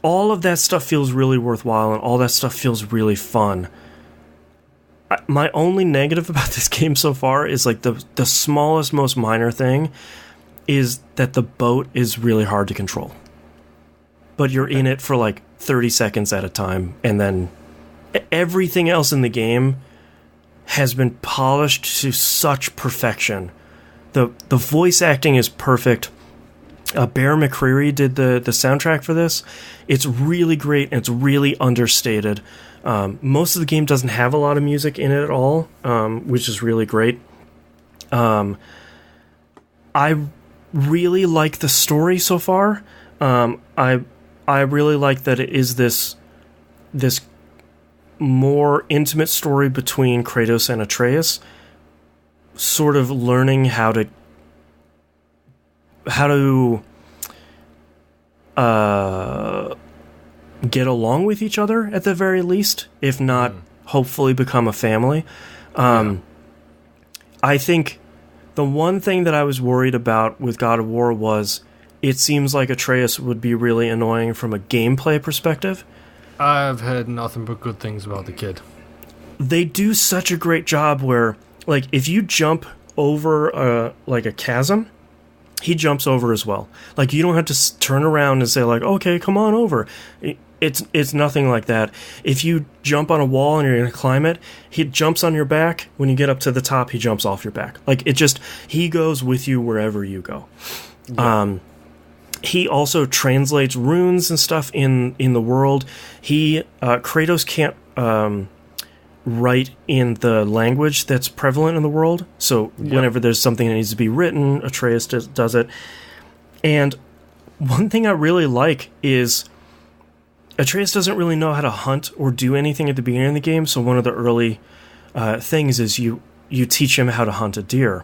all of that stuff feels really worthwhile, and all that stuff feels really fun. My only negative about this game so far is the smallest, most minor thing is that the boat is really hard to control. But you're in it for 30 seconds at a time, and then everything else in the game has been polished to such perfection. The voice acting is perfect. Bear McCreary did the soundtrack for this. It's really great, and it's really understated. Most of the game doesn't have a lot of music in it at all, which is really great. I really like the story so far. I really like that it is this more intimate story between Kratos and Atreus, sort of learning how to get along with each other at the very least, if not hopefully become a family. I think the one thing that I was worried about with God of War was it seems like Atreus would be really annoying from a gameplay perspective. I've heard nothing but good things about the kid. They do such a great job where, like, if you jump over like a chasm, he jumps over as well. Like, you don't have to turn around and say, like, okay, come on over. It's nothing like that. If you jump on a wall and you're going to climb it, he jumps on your back. When you get up to the top, he jumps off your back. Like, he goes with you wherever you go. Yeah. He also translates runes and stuff in the world. Kratos can't write in the language that's prevalent in the world. So whenever there's something that needs to be written, Atreus does it. And one thing I really like is Atreus doesn't really know how to hunt or do anything at the beginning of the game. So one of the early things is you teach him how to hunt a deer.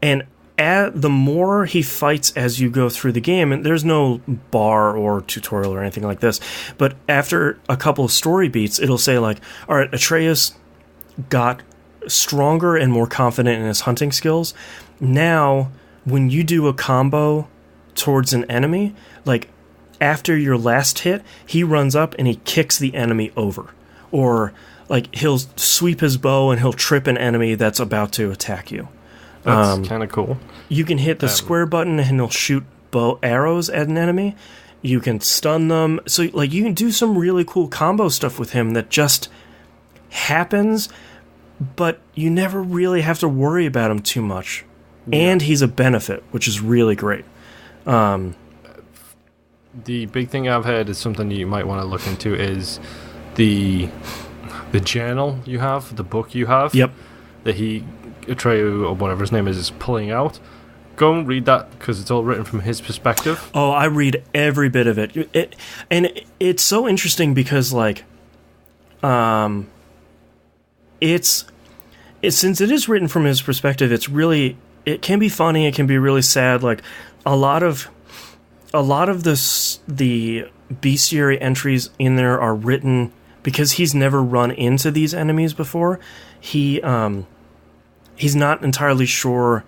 And the more he fights as you go through the game, and there's no bar or tutorial or anything like this, but after a couple of story beats, it'll say like, all right, Atreus got stronger and more confident in his hunting skills. Now, when you do a combo towards an enemy, like after your last hit, he runs up and he kicks the enemy over. Or like he'll sweep his bow and he'll trip an enemy that's about to attack you. That's kind of cool. You can hit the square button and he'll shoot bow arrows at an enemy. You can stun them. So, like, you can do some really cool combo stuff with him that just happens, but you never really have to worry about him too much. Yeah. And he's a benefit, which is really great. The big thing I've heard is something you might want to look into is the journal you have, the book you have. Yep. That Atreus, or whatever his name is pulling out. Go and read that, because it's all written from his perspective. Oh, I read every bit of it. It's so interesting because, like, since it is written from his perspective, it can be funny, it can be really sad. Like, a lot of the bestiary entries in there are written because he's never run into these enemies before. He's not entirely sure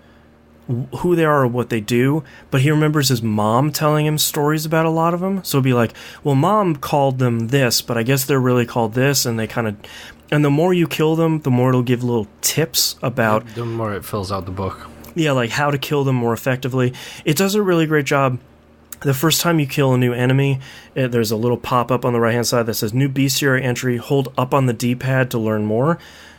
who they are or what they do, but he remembers his mom telling him stories about a lot of them. So it'd be like, well, mom called them this, but I guess they're really called this, and and the more you kill them, the more it'll give little tips about... The more it fills out the book. Yeah, like how to kill them more effectively. It does a really great job. The first time you kill a new enemy, there's a little pop-up on the right-hand side that says, new bestiary entry, hold up on the D-pad to learn more.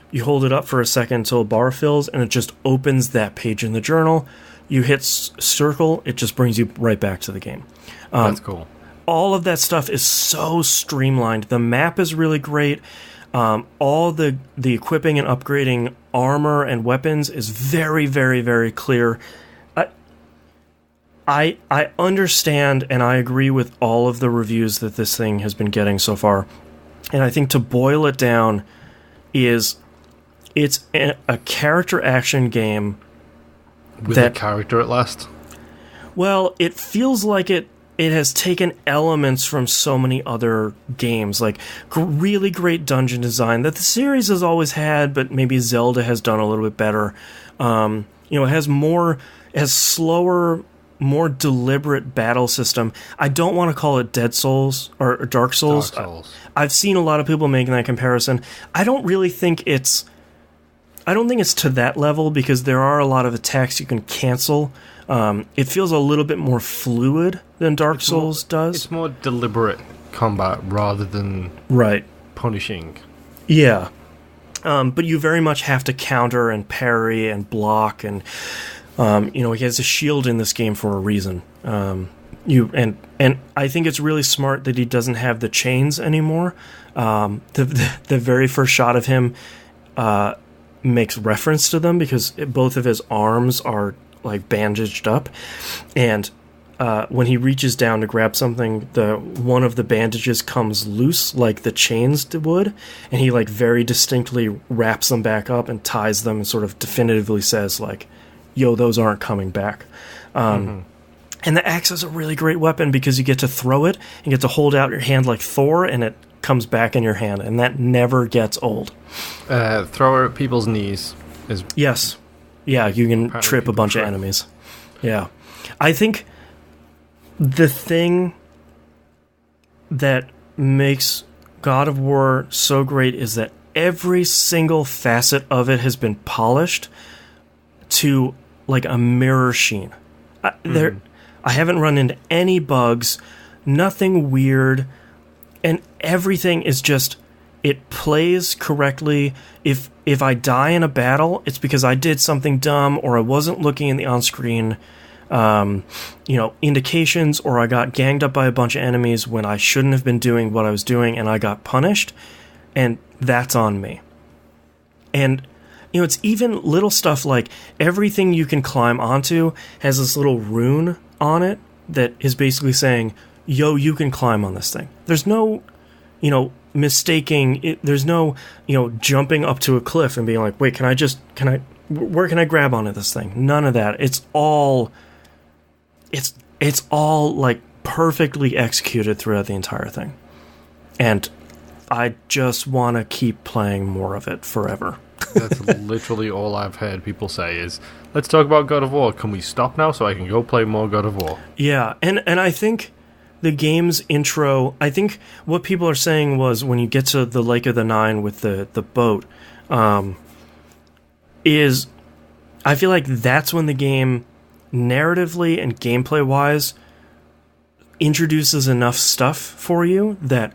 You hold it up for a second until a bar fills, and it just opens that page in the journal. You hit circle, it just brings you right back to the game. That's cool. All of that stuff is so streamlined. The map is really great. All the equipping and upgrading armor and weapons is very, very, very clear. I understand and I agree with all of the reviews that this thing has been getting so far. And I think to boil it down is... It's a character action game with a character at last. Well, it feels like it has taken elements from so many other games, like really great dungeon design that the series has always had, but maybe Zelda has done a little bit better. It has slower, more deliberate battle system. I don't want to call it Dead Souls or Dark Souls. I've seen a lot of people making that comparison. I don't think it's to that level because there are a lot of attacks you can cancel. It feels a little bit more fluid than Dark Souls does. It's more deliberate combat rather than punishing. Yeah. But you very much have to counter and parry and block, and he has a shield in this game for a reason. And I think it's really smart that he doesn't have the chains anymore. The very first shot of him makes reference to them because both of his arms are like bandaged up, and when he reaches down to grab something, one of the bandages comes loose like the chains would, and he like very distinctly wraps them back up and ties them and sort of definitively says like, yo, those aren't coming back. And the axe is a really great weapon because you get to throw it and get to hold out your hand like Thor, and it comes back in your hand, and that never gets old. Throw it at people's knees is... Yes. Yeah, you can trip a bunch of enemies. Yeah. I think the thing that makes God of War so great is that every single facet of it has been polished to like a mirror sheen. I haven't run into any bugs, nothing weird, and everything is just, it plays correctly. If I die in a battle, it's because I did something dumb, or I wasn't looking in the on-screen indications, or I got ganged up by a bunch of enemies when I shouldn't have been doing what I was doing, and I got punished, and that's on me. And it's even little stuff like everything you can climb onto has this little rune on it that is basically saying, yo, you can climb on this thing. There's no, mistaking it. There's no, jumping up to a cliff and being like, wait, where can I grab onto this thing? None of that. It's all like perfectly executed throughout the entire thing. And I just want to keep playing more of it forever. That's literally all I've heard people say is, let's talk about God of War. Can we stop now so I can go play more God of War? Yeah, and I think the game's intro, I think what people are saying was when you get to the Lake of the Nine with the boat, is I feel like that's when the game, narratively and gameplay-wise, introduces enough stuff for you that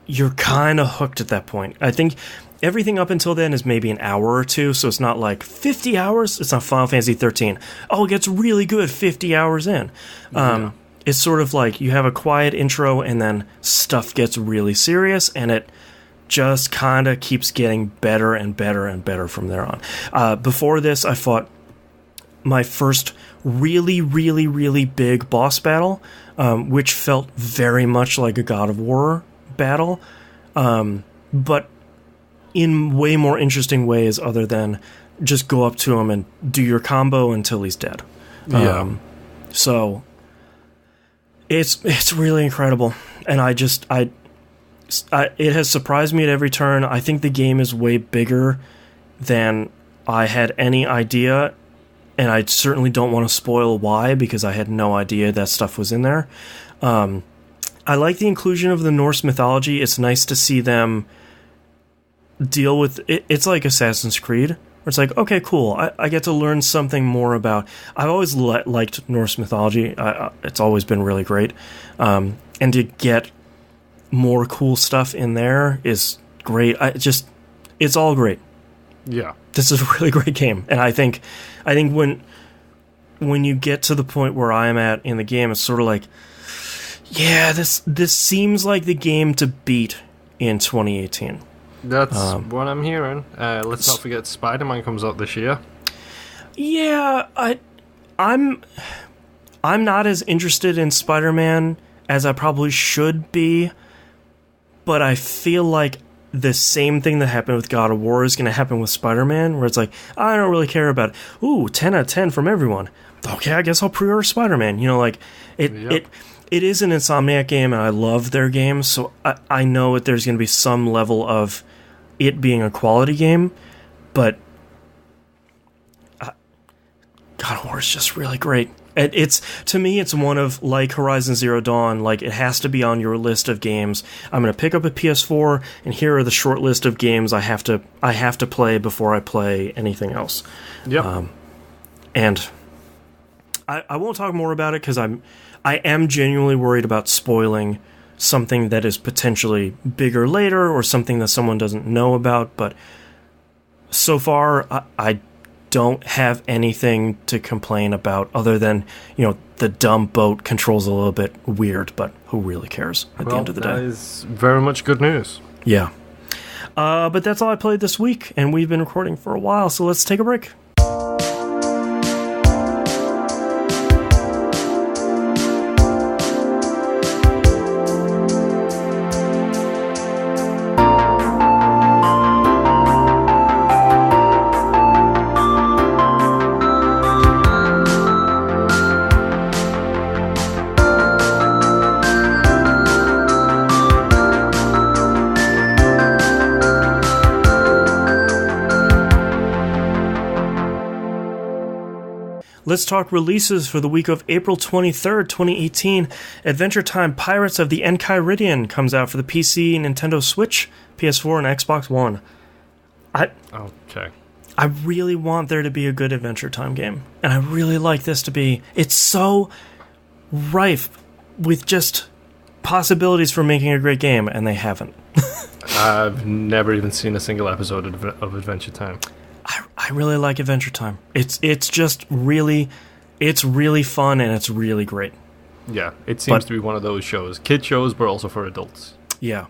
you're kind of hooked at that point. I think everything up until then is maybe an hour or two, so it's not like 50 hours. It's not Final Fantasy 13. Oh, it gets really good 50 hours in. It's sort of like you have a quiet intro and then stuff gets really serious, and it just kind of keeps getting better and better and better from there on. Before this, I fought my first really, really, really big boss battle, which felt very much like a God of War battle, but in way more interesting ways other than just go up to him and do your combo until he's dead. So it's really incredible, and it has surprised me at every turn. I think the game is way bigger than I had any idea, and I certainly don't want to spoil why, because I had no idea that stuff was in there. I like the inclusion of the Norse mythology. It's nice to see them deal with it. It's like Assassin's Creed, where it's like, okay, cool, I get to learn something more about... I've always liked Norse mythology. It's always been really great. And to get more cool stuff in there is great. It's all great. Yeah. This is a really great game. And I think when you get to the point where I am at in the game, it's sort of like, yeah, this seems like the game to beat in 2018. That's what I'm hearing. Let's not forget Spider-Man comes out this year. Yeah, I'm not as interested in Spider-Man as I probably should be, but I feel like the same thing that happened with God of War is going to happen with Spider-Man, where it's like, I don't really care about it. Ooh, 10 out of 10 from everyone. Okay, I guess I'll pre-order Spider-Man. It is an Insomniac game, and I love their games, so I know that there's going to be some level of it being a quality game, but God of War is just really great. To me, it's one of, like Horizon Zero Dawn, like it has to be on your list of games. I'm going to pick up a PS4, and here are the short list of games I have to play before I play anything else. Yep. And I won't talk more about it because I am genuinely worried about spoiling something that is potentially bigger later or something that someone doesn't know about, but so far I don't have anything to complain about other than, the dumb boat controls a little bit weird, but who really cares at the end of the day? That is very much good news. Yeah. But that's all I played this week, and we've been recording for a while, so let's take a break. let's talk releases for the week of April 23rd, 2018. Adventure Time Pirates of the Enchiridion comes out for the PC, Nintendo Switch, PS4, and Xbox One. I really want there to be a good Adventure Time game, and I really like this to be. It's so rife with just possibilities for making a great game, and they haven't. I've never even seen a single episode of Adventure Time. I really like Adventure Time. It's just really, it's really fun and it's really great. Yeah, it seems to be one of those shows. Kid shows, but also for adults. Yeah.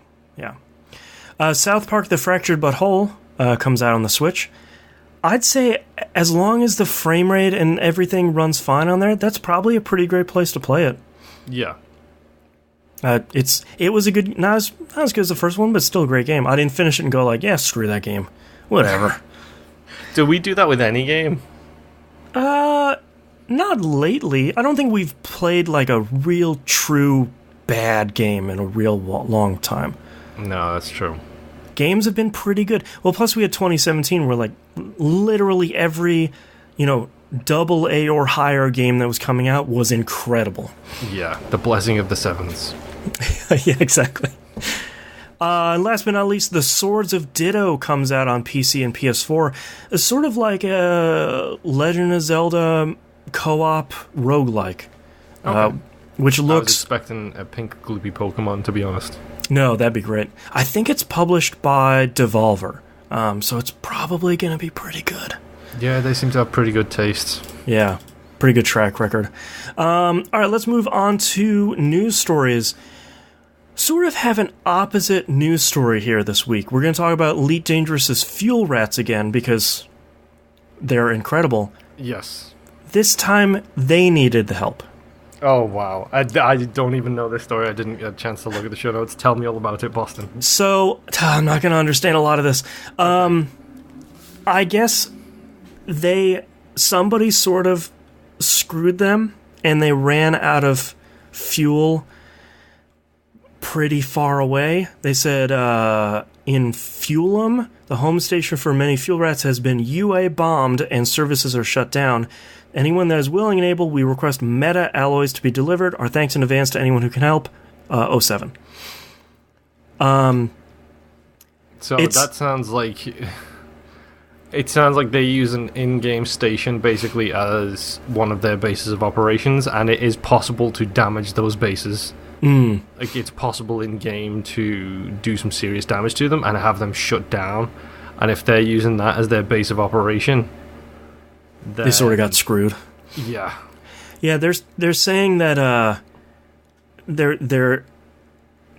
South Park: The Fractured But Whole comes out on the Switch. I'd say as long as the frame rate and everything runs fine on there, that's probably a pretty great place to play it. Yeah. It was a good, not as good as the first one, but still a great game. I didn't finish it and go like, yeah, screw that game. Whatever. Do we do that with any game? Not lately. I don't think we've played like a real true bad game in a real long time. No, that's true. Games have been pretty good. Well, plus we had 2017 where like literally every, double A or higher game that was coming out was incredible. Yeah, the blessing of the sevens. Yeah, exactly. And last but not least, The Swords of Ditto comes out on PC and PS4. It's sort of like a Legend of Zelda co-op roguelike. Okay. Which looks... I was expecting a pink gloopy Pokemon, to be honest. No, that'd be great. I think it's published by Devolver, so it's probably going to be pretty good. Yeah, they seem to have pretty good taste. Yeah, pretty good track record. All right, let's move on to news stories. Sort of have an opposite news story here this week. We're going to talk about Elite Dangerous's fuel rats again because they're incredible. Yes. This time, they needed the help. Oh, wow. I don't even know this story. I didn't get a chance to look at the show notes. Tell me all about it, Boston. So, I'm not going to understand a lot of this. I guess somebody sort of screwed them, and they ran out of fuel pretty far away. They said, in Fuelum, the home station for many fuel rats has been UA bombed, and services are shut down. Anyone that is willing and able, we request meta alloys to be delivered. Our thanks in advance to anyone who can help. 07. So that sounds like... It sounds like they use an in-game station basically as one of their bases of operations, and it is possible to damage those bases. Like, it's possible in-game to do some serious damage to them and have them shut down. And if they're using that as their base of operation... They sort of got screwed. Yeah. Yeah, they're saying that they're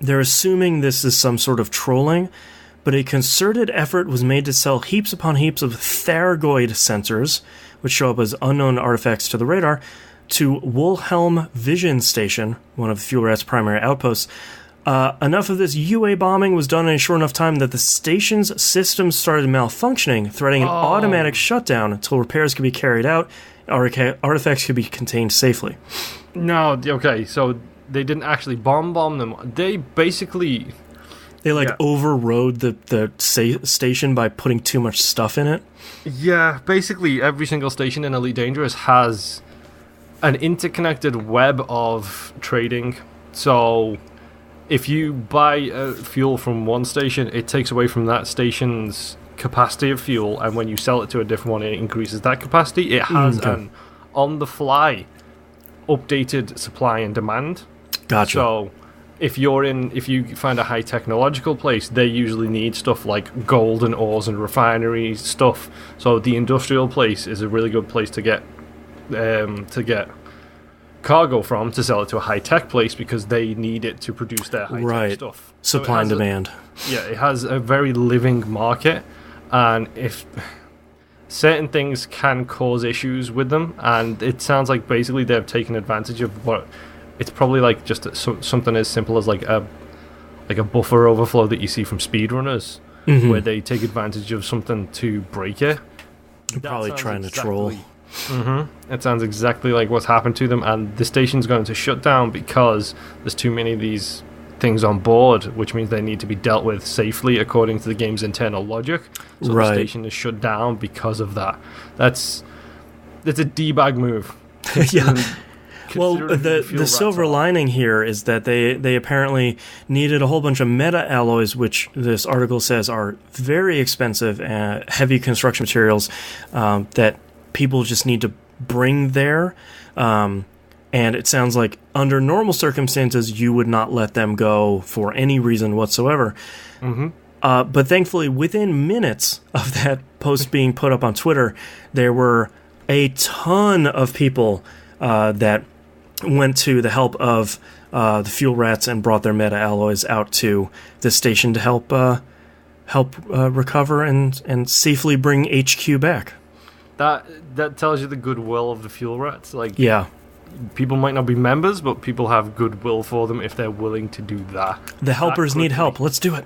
assuming this is some sort of trolling, but a concerted effort was made to sell heaps upon heaps of Theragoid sensors, which show up as unknown artifacts to the radar, to Wilhelm Vision Station, one of the Fuel Rat's primary outposts. Enough of this UA bombing was done in a short enough time that the station's systems started malfunctioning, threatening an automatic shutdown until repairs could be carried out, artifacts could be contained safely. No, okay, so they didn't actually bomb them. They basically... They overrode the station by putting too much stuff in it? Yeah, basically every single station in Elite Dangerous has an interconnected web of trading. So if you buy fuel from one station, it takes away from that station's capacity of fuel, and when you sell it to a different one, it increases that capacity. It has an on-the-fly updated supply and demand. Gotcha. So if you find a high technological place, they usually need stuff like gold and ores and refinery stuff. So the industrial place is a really good place to get cargo from, to sell it to a high tech place, because they need it to produce their high tech stuff. Supply and demand. It has a very living market, and if certain things can cause issues with them, and it sounds like basically they've taken advantage of what. It's probably like just something as simple as like a buffer overflow that you see from speedrunners, where they take advantage of something to break it. They're probably trying to troll. It sounds exactly like what's happened to them, and the station's going to shut down because there's too many of these things on board, which means they need to be dealt with safely according to the game's internal logic. So the station is shut down because of that. It's a D-bag move. Yeah. Well, Considering the silver lining here is that they apparently needed a whole bunch of meta alloys, which this article says are very expensive and heavy construction materials that people just need to bring there. And it sounds like under normal circumstances, you would not let them go for any reason whatsoever. Mm-hmm. But thankfully, within minutes of that post being put up on Twitter, there were a ton of people that went to the help of the fuel rats and brought their meta alloys out to the station to help recover and safely bring HQ back. That tells you the goodwill of the fuel rats. Like, yeah, people might not be members, but people have goodwill for them if they're willing to do that. The helpers need help. Let's do it.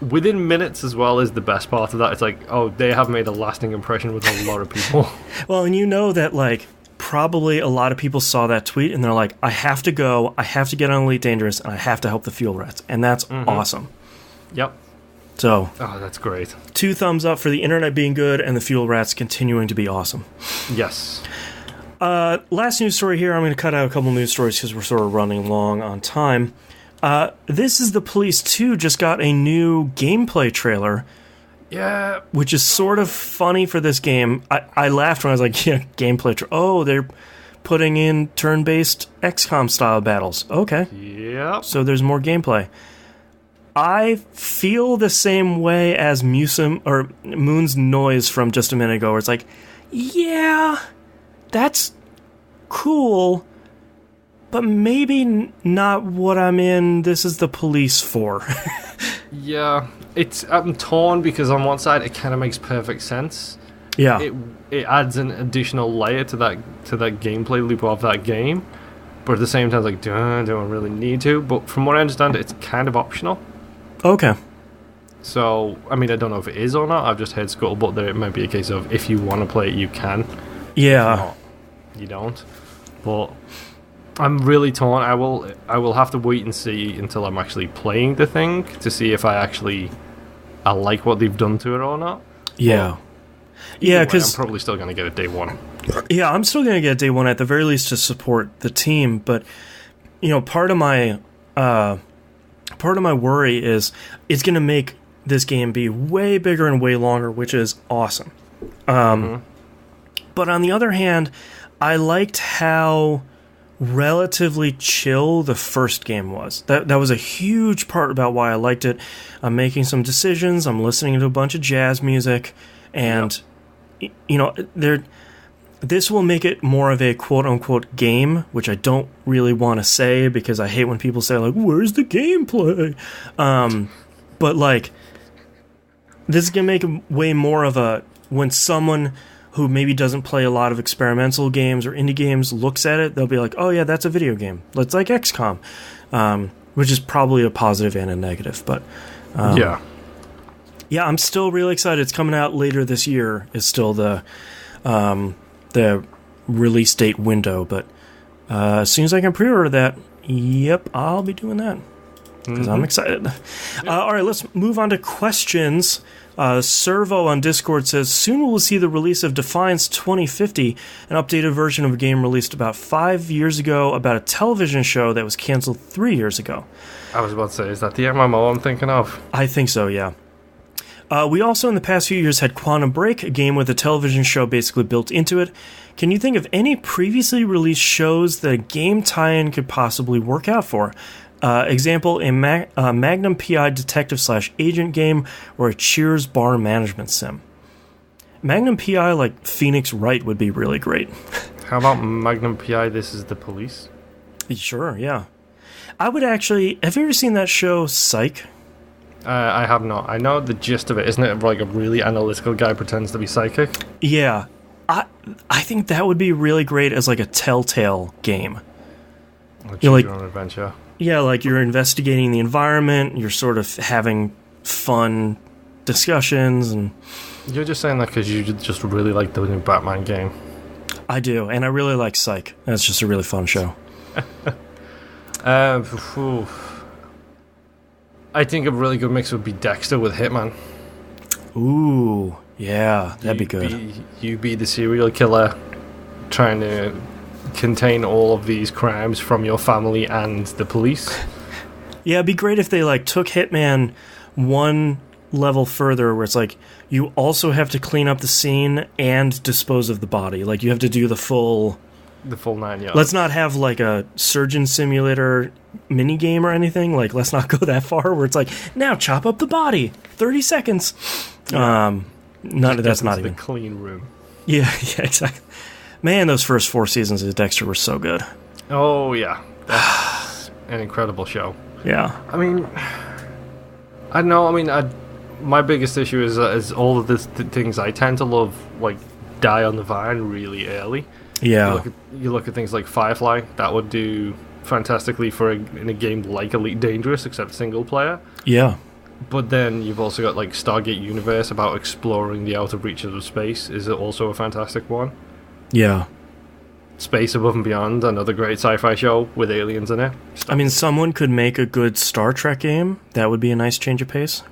Within minutes as well is the best part of that. It's like, oh, they have made a lasting impression with a lot of people. Well, and you know that, like, probably a lot of people saw that tweet and they're like, I have to go, I have to get on Elite Dangerous, and I have to help the fuel rats. And that's awesome. Yep. So, oh, that's great. 2 thumbs up for the internet being good and the fuel rats continuing to be awesome. Yes. Last news story here. I'm going to cut out a couple news stories because we're sort of running long on time. This is the Police 2 just got a new gameplay trailer. Yeah. Which is sort of funny for this game. I laughed when I was like, yeah, gameplay. Oh, they're putting in turn-based XCOM style battles. Okay. Yep. So there's more gameplay. I feel the same way as Moon's Noise from just a minute ago, where it's like, yeah, that's cool, but maybe not what I'm in This Is the Police for. Yeah, I'm torn because on one side it kind of makes perfect sense. Yeah, it adds an additional layer to that gameplay loop of that game, but at the same time, like, do I really need to? But from what I understand, it's kind of optional. Okay. So, I mean, I don't know if it is or not. I've just heard scuttlebutt that it might be a case of if you want to play it, you can. Yeah. If not, you don't. But I'm really torn. I will have to wait and see until I'm actually playing the thing to see if I like what they've done to it or not. Yeah. Yeah, because I'm probably still going to get it day one. Yeah, I'm still going to get it day one at the very least to support the team. But part of my worry is it's going to make this game be way bigger and way longer, which is awesome. But on the other hand, I liked how relatively chill the first game was. That was a huge part about why I liked it. I'm making some decisions. I'm listening to a bunch of jazz music, and this will make it more of a quote-unquote game, which I don't really want to say because I hate when people say, like, where's the gameplay? But, like, this is going to make it way more of a... When someone who maybe doesn't play a lot of experimental games or indie games looks at it, they'll be like, oh, yeah, that's a video game. It's like XCOM, which is probably a positive and a negative. But, yeah, I'm still really excited. It's coming out later this year is still the release date window, but as soon as I can pre-order that, yep, I'll be doing that because I'm excited. All right, let's move on to questions. Servo on Discord says, soon we'll see the release of Defiance 2050, an updated version of a game released about 5 years ago about a television show that was canceled 3 years ago. I was about to say, is that the MMO I'm thinking of? I think so, yeah. We also, in the past few years, had Quantum Break, a game with a television show basically built into it. Can you think of any previously released shows that a game tie-in could possibly work out for? Example, a Magnum PI detective/agent game or a Cheers bar management sim. Magnum PI, like Phoenix Wright, would be really great. How about Magnum PI This Is the Police? Sure, yeah. I would actually... Have you ever seen that show, Psych? I have not. I know the gist of it. Isn't it like a really analytical guy pretends to be psychic? Yeah. I think that would be really great as like a Telltale game. Your own adventure. Yeah, like you're investigating the environment, you're sort of having fun discussions, and... You're just saying that because you just really like the new Batman game. I do, and I really like Psych. That's just a really fun show. I think a really good mix would be Dexter with Hitman. Ooh, yeah, that'd be good. You be the serial killer, trying to contain all of these crimes from your family and the police. Yeah, it'd be great if they like took Hitman one level further, where it's like you also have to clean up the scene and dispose of the body. Like you have to do the full 9 yards. Let's not have like a surgeon simulator mini game or anything. Like let's not go that far where it's like now chop up the body 30 seconds. Yeah. That's not even the clean room. Yeah, exactly. Man, those first 4 seasons of Dexter were so good. Oh yeah, that's an incredible show. Yeah. I mean, I don't know. I mean, my biggest issue is all of the things I tend to love like die on the vine really early. Yeah. You look at things like Firefly. That would do fantastically in a game like Elite Dangerous, except single player. Yeah. But then you've also got like Stargate Universe, about exploring the outer reaches of space. Is also a fantastic one. Yeah. Space Above and Beyond, another great sci-fi show with aliens in it. I mean, someone could make a good Star Trek game. That would be a nice change of pace.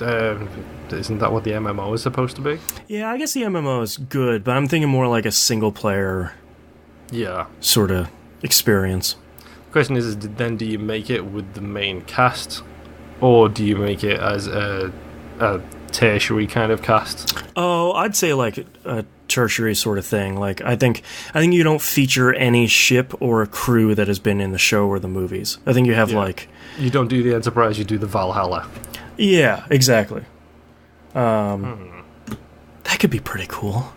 Isn't that what the MMO is supposed to be? Yeah, I guess the MMO is good, but I'm thinking more like a single-player sort of experience. The question is then do you make it with the main cast, or do you make it as a tertiary kind of cast? Oh, I'd say like a tertiary sort of thing. Like I think you don't feature any ship or crew that has been in the show or the movies. I think you have like you don't do the Enterprise, you do the Valhalla. Yeah, exactly. That could be pretty cool.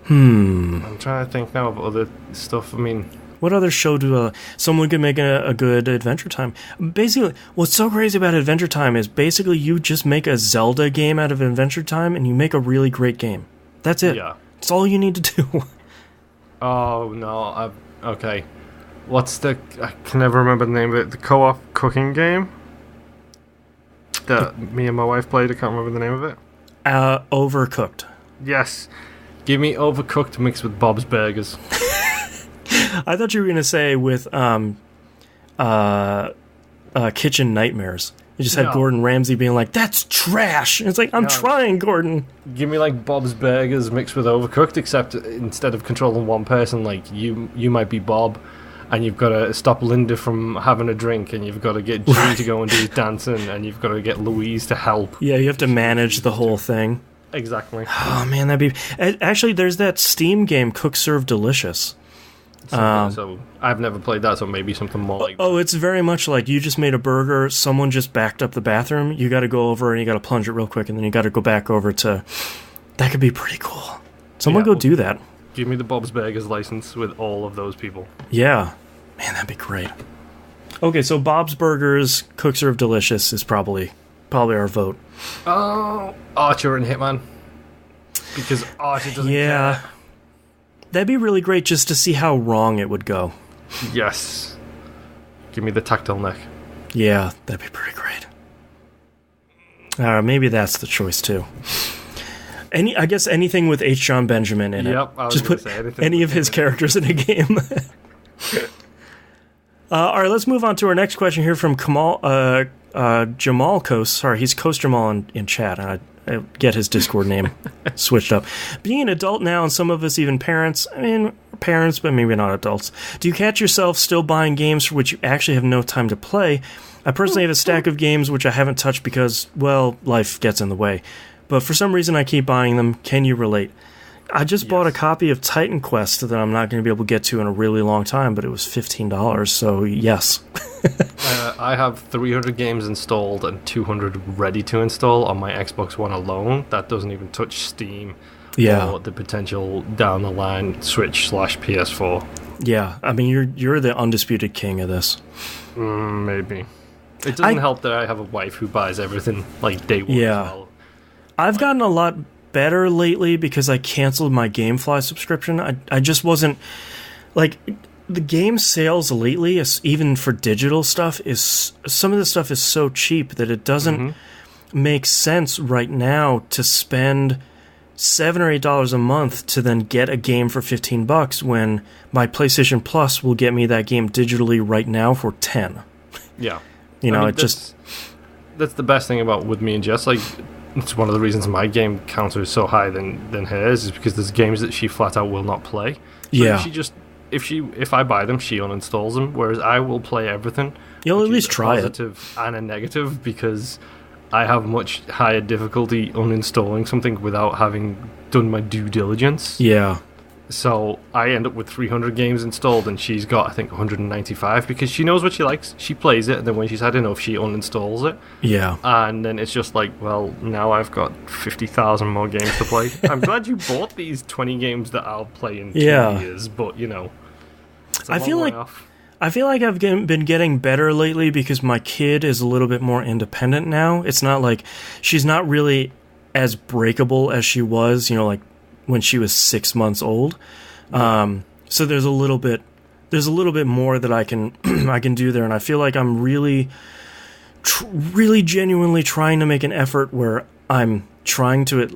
I'm trying to think now of other stuff. I mean, what other show do someone could make a good Adventure Time? Basically, what's so crazy about Adventure Time is basically you just make a Zelda game out of Adventure Time and you make a really great game. That's it. Yeah. That's all you need to do. Oh, no. Okay. I can never remember the name of it. The co-op cooking game that me and my wife played. I can't remember the name of it. Overcooked. Yes. Give me Overcooked mixed with Bob's Burgers. I thought you were going to say with Kitchen Nightmares. You just had Gordon Ramsay being like, that's trash. And it's like, I'm trying, Gordon. Give me like Bob's Burgers mixed with Overcooked, except instead of controlling one person, like you might be Bob, and you've got to stop Linda from having a drink, and you've got to get Jimmy to go and do his dancing, and you've got to get Louise to help. Yeah, you have to manage the whole thing. Exactly. Oh, man, that'd be... Actually, there's that Steam game, Cook, Serve, Delicious. So I've never played that, so maybe something more like that. Oh, it's very much like you just made a burger, someone just backed up the bathroom, you got to go over and you got to plunge it real quick, and then you got to go back over to... That could be pretty cool. Someone go do that. Give me the Bob's Burgers license with all of those people. Yeah. Man, that'd be great. Okay, so Bob's Burgers, Cook, Serve, Delicious is probably our vote. Oh, Archer and Hitman. Because Archer doesn't care. That'd be really great just to see how wrong it would go. Yes. Give me the tactile neck. Yeah, that'd be pretty great. Maybe that's the choice, too. I guess anything with H. John Benjamin in it. Yep, I was just put any of his characters in a game. All right, let's move on to our next question here from Jamal Coast. Sorry, he's Coast Jamal in chat. I get his Discord name switched up. Being an adult now, and some of us even parents, but maybe not adults, do you catch yourself still buying games for which you actually have no time to play? I personally have a stack of games which I haven't touched because, well, life gets in the way. But for some reason I keep buying them. Can you relate? I just bought a copy of Titan Quest that I'm not going to be able to get to in a really long time, but it was $15, so yes. I have 300 games installed and 200 ready to install on my Xbox One alone. That doesn't even touch Steam or the potential down the line Switch/PS4. Yeah, I mean, you're the undisputed king of this. Maybe. It doesn't help that I have a wife who buys everything like day one as well. I've gotten a lot better lately because I canceled my GameFly subscription. I just wasn't... Like, the game sales lately, even for digital stuff, some of the stuff is so cheap that it doesn't make sense right now to spend $7 or $8 a month to then get a game for $15 when my PlayStation Plus will get me that game digitally right now for $10. Yeah. That's the best thing about with me and Jess. Like, it's one of the reasons my game counter is so high than hers, is because there's games that she flat out will not play. So if I buy them, she uninstalls them, whereas I will play everything. You'll at least try it. Positive and a negative, because I have much higher difficulty uninstalling something without having done my due diligence. Yeah. So I end up with 300 games installed, and she's got, I think, 195, because she knows what she likes. She plays it, and then when she's had enough, she uninstalls it. Yeah. And then it's just like, well, now I've got 50,000 more games to play. I'm glad you bought these 20 games that I'll play in 2 years, but, you know, it's a long way off. I feel like I've been getting better lately because my kid is a little bit more independent now. It's not like she's not really as breakable as she was, you know, like when she was 6 months old. So there's a little bit more that I can I can do there, and I feel like I'm really genuinely trying to make an effort where I'm trying to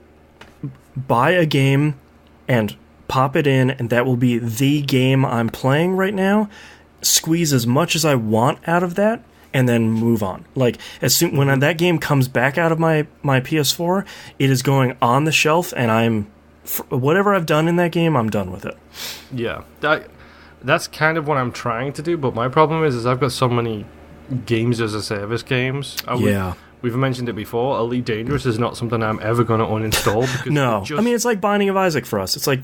buy a game and pop it in, and that will be the game I'm playing right now. Squeeze as much as I want out of that, and then move on. Like, as soon when that game comes back out of my PS4, it is going on the shelf, and whatever I've done in that game, I'm done with it. Yeah, that's kind of what I'm trying to do, but my problem is I've got so many games as a service games. We've mentioned it before. Elite Dangerous is not something I'm ever going to uninstall. Because no, I mean, it's like Binding of Isaac for us. It's like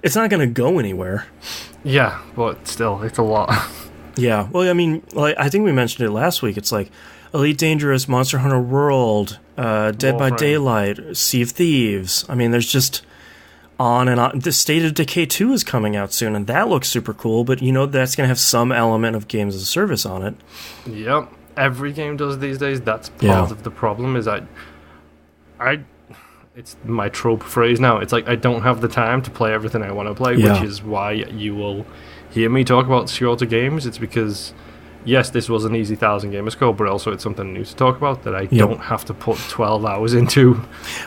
it's not going to go anywhere. Yeah, but still, it's a lot. Yeah, well, I mean, like I think we mentioned it last week. It's like Elite Dangerous, Monster Hunter World, Dead by Daylight, Sea of Thieves. I mean, there's just on and on. The State of Decay 2 is coming out soon, and that looks super cool, but you know that's going to have some element of games as a service on it. Yep, every game does these days. That's part of the problem, is it's my trope phrase now. It's like I don't have the time to play everything I want to play, which is why you will hear me talk about shorter games. It's because, yes, this was an easy 1,000 gamer score, but also it's something new to talk about that I don't have to put 12 hours into.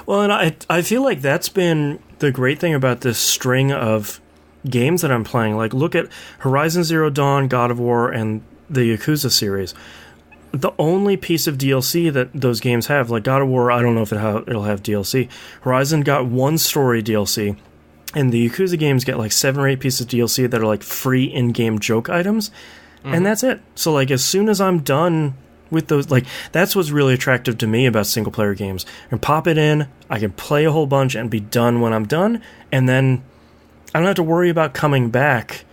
Well, and I feel like that's been the great thing about this string of games that I'm playing. Like, look at Horizon Zero Dawn, God of War, and the Yakuza series. The only piece of DLC that those games have, like God of War, I don't know if it'll have DLC. Horizon got one story DLC, and the Yakuza games get like 7 or 8 pieces of DLC that are like free in-game joke items, and that's it. So like as soon as I'm done with those, like that's what's really attractive to me about single-player games. And pop it in, I can play a whole bunch and be done when I'm done, and then I don't have to worry about coming back,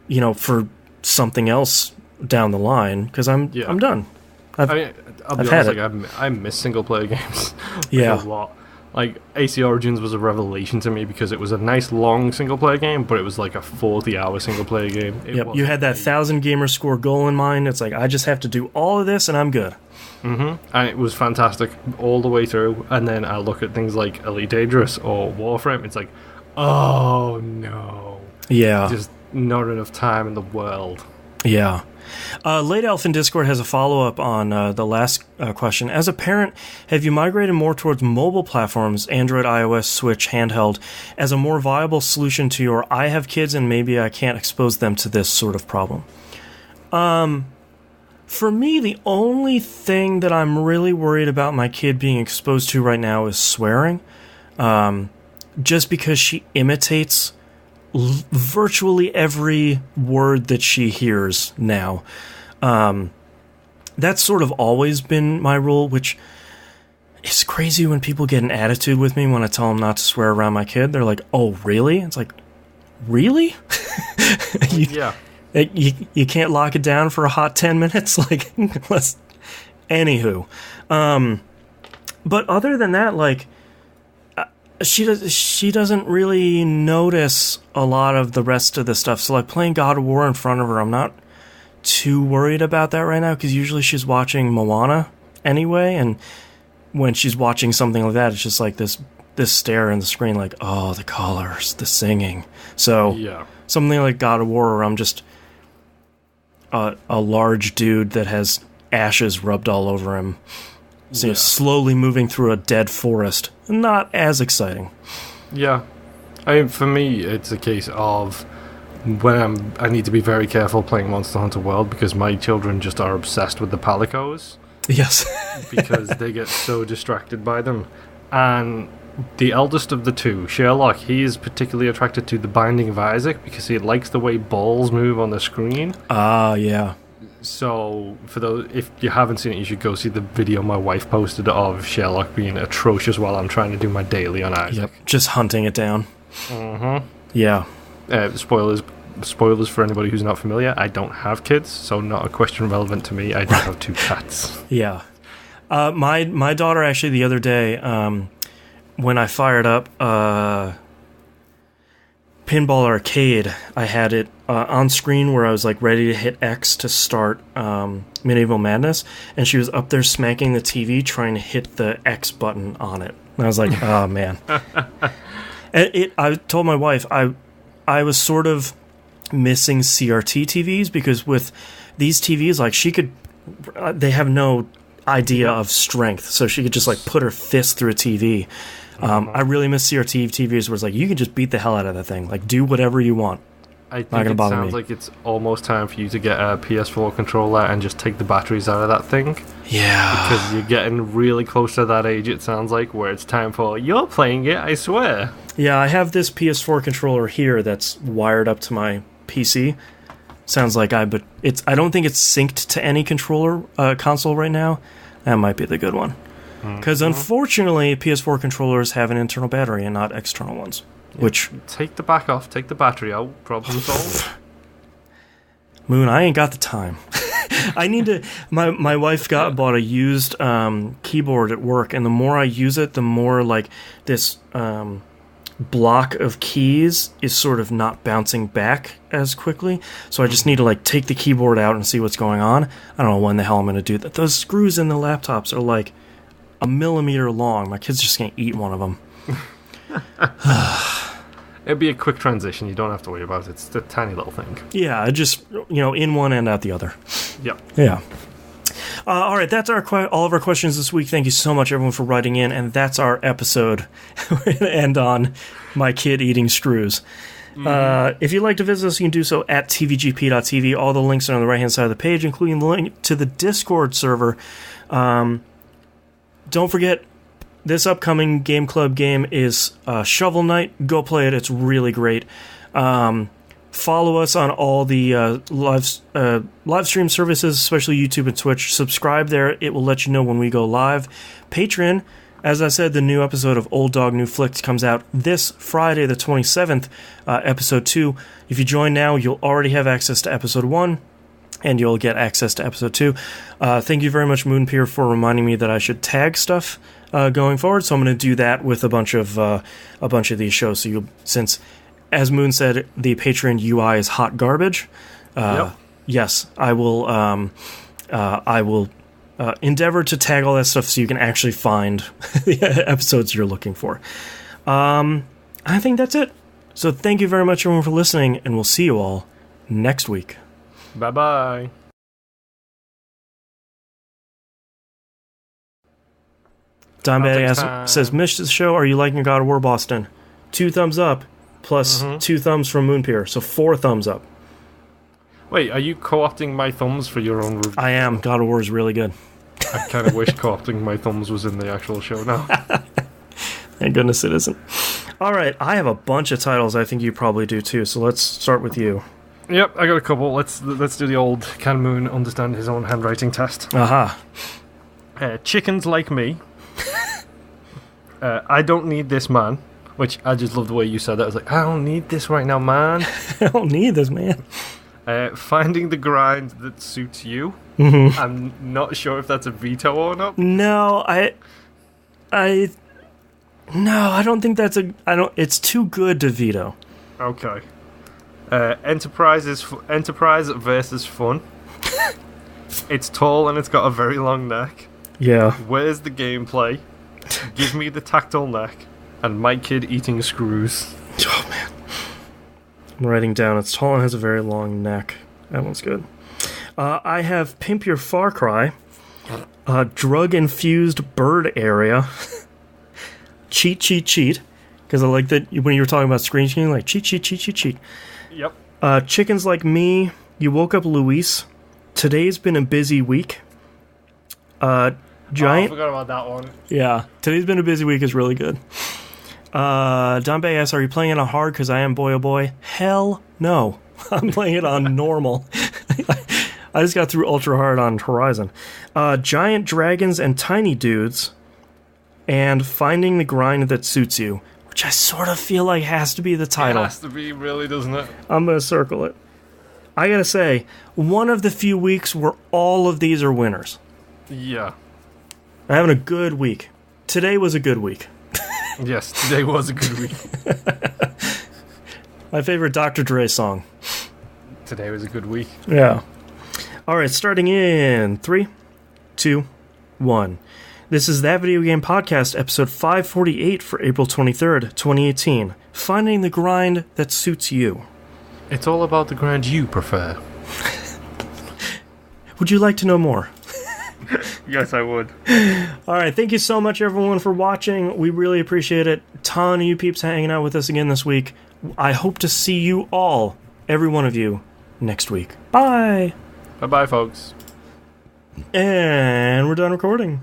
you know, for something else down the line, because I'm done. I'll be honest, I miss single player games a lot. Like AC Origins was a revelation to me because it was a nice long single player game, but it was like a 40-hour single player game. You had that 1,000 gamer score goal in mind. It's like I just have to do all of this and I'm good. And it was fantastic all the way through. And then I look at things like Elite Dangerous or Warframe. It's like, oh no, just not enough time in the world. Yeah. Late Elf in Discord has a follow-up on the last question. As a parent, have you migrated more towards mobile platforms, Android, iOS, Switch, handheld, as a more viable solution to your I have kids and maybe I can't expose them to this sort of problem? For me, the only thing that I'm really worried about my kid being exposed to right now is swearing. Just because she imitates virtually every word that she hears now. That's sort of always been my rule, which is crazy when people get an attitude with me when I tell them not to swear around my kid. They're like, oh, really? It's like, really? You can't lock it down for a hot 10 minutes? Like, let's... Anywho. But other than that, like, she doesn't really notice a lot of the rest of the stuff. So like playing God of War in front of her, I'm not too worried about that right now, because usually she's watching Moana anyway, and when she's watching something like that, it's just like this stare in the screen, like, oh, the colors, the singing. So something like God of War, where I'm just a large dude that has ashes rubbed all over him, so slowly moving through a dead forest. Not as exciting. Yeah. For me, it's a case of when I need to be very careful playing Monster Hunter World, because my children just are obsessed with the palicos. Yes. because they get so distracted by them. And the eldest of the two, Sherlock, he is particularly attracted to The Binding of Isaac because he likes the way balls move on the screen. Ah, yeah. So, for those, if you haven't seen it, you should go see the video my wife posted of Sherlock being atrocious while I'm trying to do my daily on Isaac. Yep. Just hunting it down. Mm-hmm. Yeah. Spoilers for anybody who's not familiar. I don't have kids, so not a question relevant to me. I do have 2 cats. Yeah. My daughter actually the other day, when I fired up Pinball Arcade, I had it on screen where I was like ready to hit X to start Medieval Madness, and she was up there smacking the TV trying to hit the X button on it. And I was like, oh man. I told my wife I was sort of missing CRT TVs because with these TVs, like they have no idea of strength, so she could just like put her fist through a TV. I really miss CRT TVs where it's like you can just beat the hell out of that thing, like do whatever you want. I think it sounds like it's almost time for you to get a PS4 controller and just take the batteries out of that thing. Yeah, because you're getting really close to that age, it sounds like, where it's time for you're playing it, I swear. Yeah, I have this PS4 controller here that's wired up to my PC. Sounds like I don't think it's synced to any controller console right now. That might be the good one. Because unfortunately, PS4 controllers have an internal battery and not external ones. Yeah. Which take the back off, take the battery out, problem solved. Moon, I ain't got the time. I need to. My wife bought a used keyboard at work, and the more I use it, the more like this block of keys is sort of not bouncing back as quickly. So I just need to like take the keyboard out and see what's going on. I don't know when the hell I'm going to do that. Those screws in the laptops are like a millimeter long. My kid's just going to eat one of them. It'd be a quick transition. You don't have to worry about it. It's a tiny little thing. Yeah, I just, in one and out the other. Yep. Yeah. All right, that's all of our questions this week. Thank you so much, everyone, for writing in, and that's our episode. We're going to end on my kid eating screws. If you'd like to visit us, you can do so at tvgp.tv. All the links are on the right-hand side of the page, including the link to the Discord server. Don't forget, this upcoming Game Club game is Shovel Knight. Go play it. It's really great. Follow us on all the live stream services, especially YouTube and Twitch. Subscribe there. It will let you know when we go live. Patreon, as I said, the new episode of Old Dog New Flicks comes out this Friday, the 27th, episode 2. If you join now, you'll already have access to episode 1. And you'll get access to episode 2. Thank you very much, Moonpier, for reminding me that I should tag stuff going forward. So I'm going to do that with a bunch of these shows. So since, as Moon said, the Patreon UI is hot garbage. Yep. Yes, I will. I will endeavor to tag all that stuff so you can actually find the episodes you're looking for. I think that's it. So thank you very much, everyone, for listening, and we'll see you all next week. Bye-bye. Don Badass says, missed the show. Are you liking God of War Boston? 2 thumbs up, plus 2 thumbs from Moonpier. So 4 thumbs up. Wait, are you co-opting my thumbs for your own review? I am. God of War is really good. I kind of wish co-opting my thumbs was in the actual show now. Thank goodness it isn't. All right, I have a bunch of titles. I think you probably do too. So let's start with you. Yep, I got a couple. Let's do the old Can Moon understand his own handwriting test. Aha. Chickens like me. I don't need this, man. Which I just love the way you said that. I was like, I don't need this right now, man. I don't need this, man. Finding the grind that suits you. Mm-hmm. I'm not sure if that's a veto or not. No, I don't think that's it's too good to veto. Okay. Enterprise versus fun. It's tall and it's got a very long neck. Yeah. Where's the gameplay? Give me the tactile neck. And my kid eating screws. Oh, man. I'm writing down, it's tall and has a very long neck. That one's good. I have Pimp Your Far Cry. Drug-infused bird area. Cheat. Because I like that when you were talking about screen sharing, like cheat. Yep. Chickens Like Me. You Woke Up Luis. Today's Been a Busy Week. I Giant. forgot about that one. Yeah, today's been a busy week. Is really good. Don Bay asks, are you playing it on hard? Because I am, boy, oh boy. Hell no. I'm playing it on normal. I just got through ultra hard on Horizon. Giant dragons and tiny dudes, and finding the grind that suits you, which I sort of feel like has to be the title. It has to be, really, doesn't it? I'm going to circle it. I gotta say, one of the few weeks where all of these are winners. Yeah. I'm having a good week. Today was a good week. Yes, today was a good week. My favorite Dr. Dre song. Today was a good week. Yeah. Alright, starting in 3, 2, 1. This is That Video Game Podcast, episode 548 for April 23rd, 2018. Finding the grind that suits you. It's all about the grind you prefer. Would you like to know more? Yes, I would. Alright, thank you so much, everyone, for watching. We really appreciate it. Ton of you peeps hanging out with us again this week. I hope to see you all, every one of you, next week. Bye! Bye-bye, folks. And we're done recording.